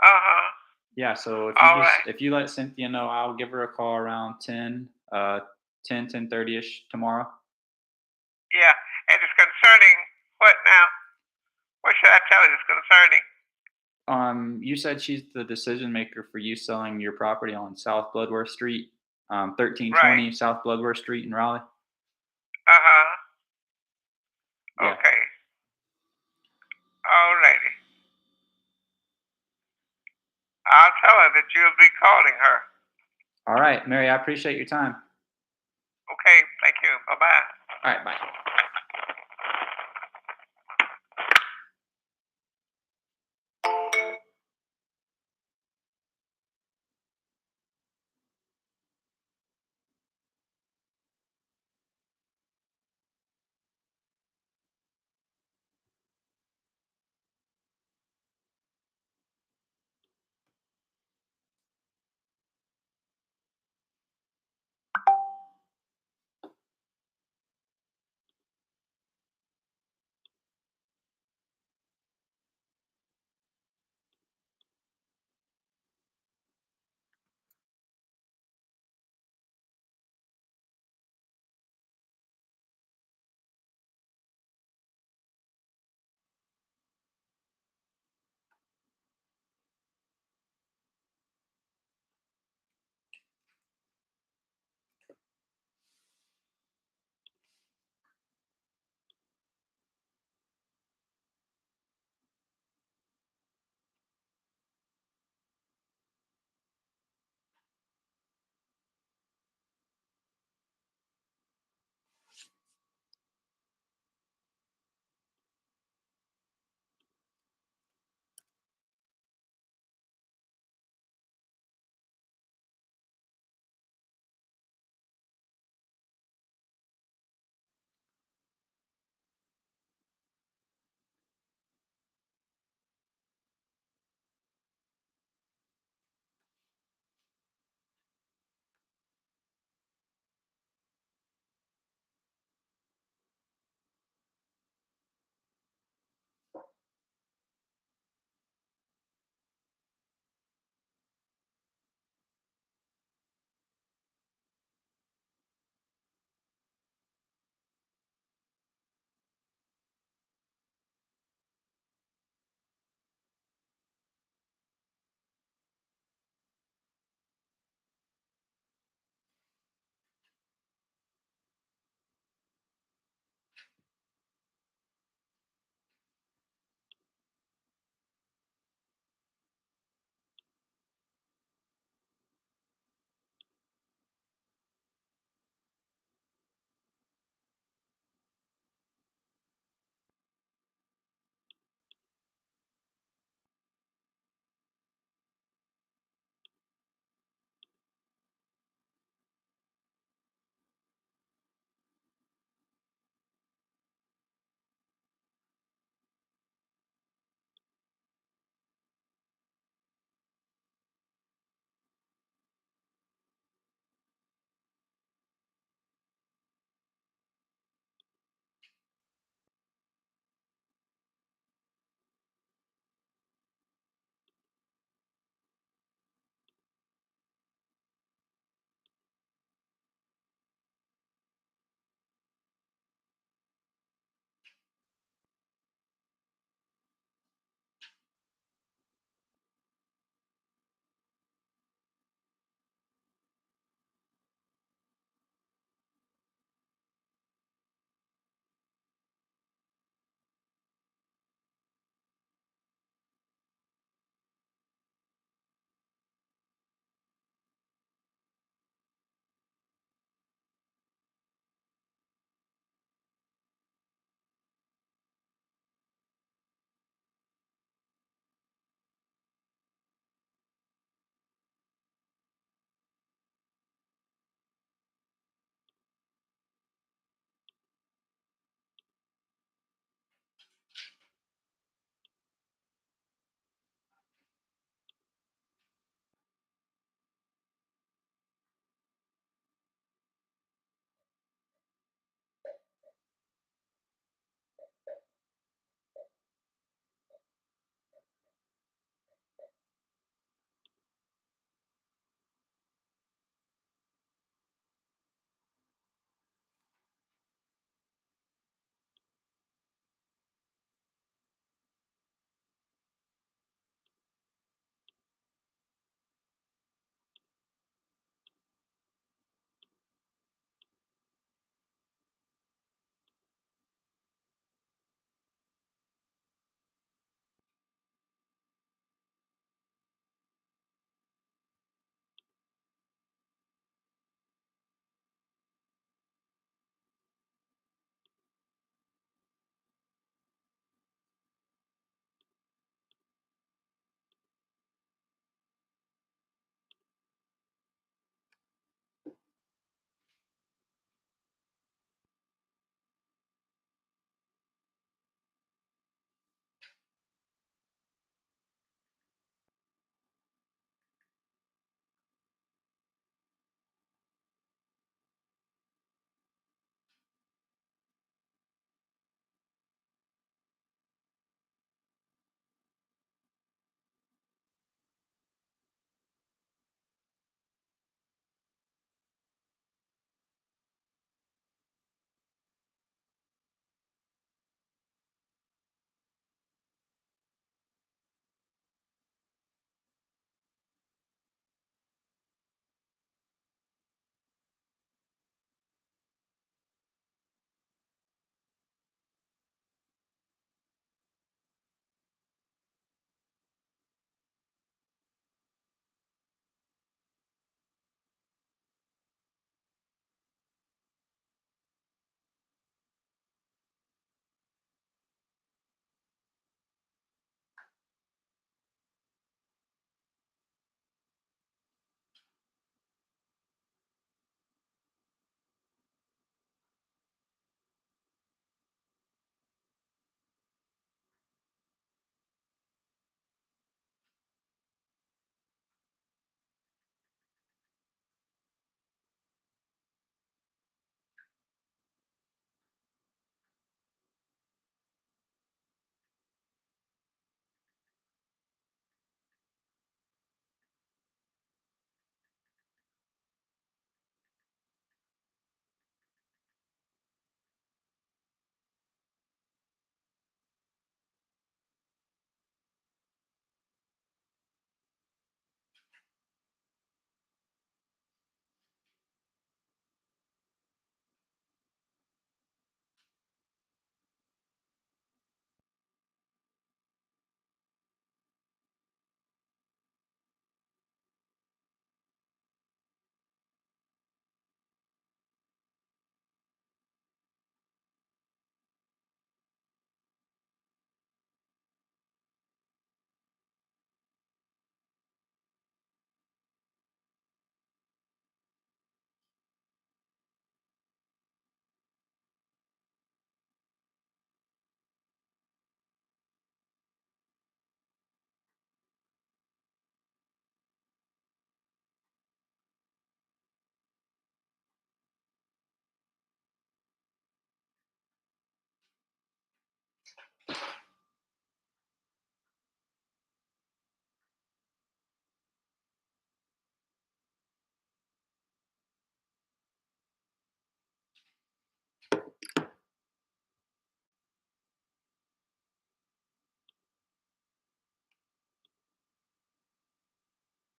Uh-huh. Yeah, so All right. if you let Cynthia know, I'll give her a call around 10, 10:30ish tomorrow. Yeah. And it's concerning what now? What should I tell her it's concerning? You said she's the decision maker for you selling your property on South Bloodworth Street, Right. 1320 South Bloodworth Street in Raleigh. Uh-huh. Yeah. Okay. All righty. I'll tell her that you'll be calling her. All right, Mary, I appreciate your time. Okay. Thank you. Bye-bye. All right, bye.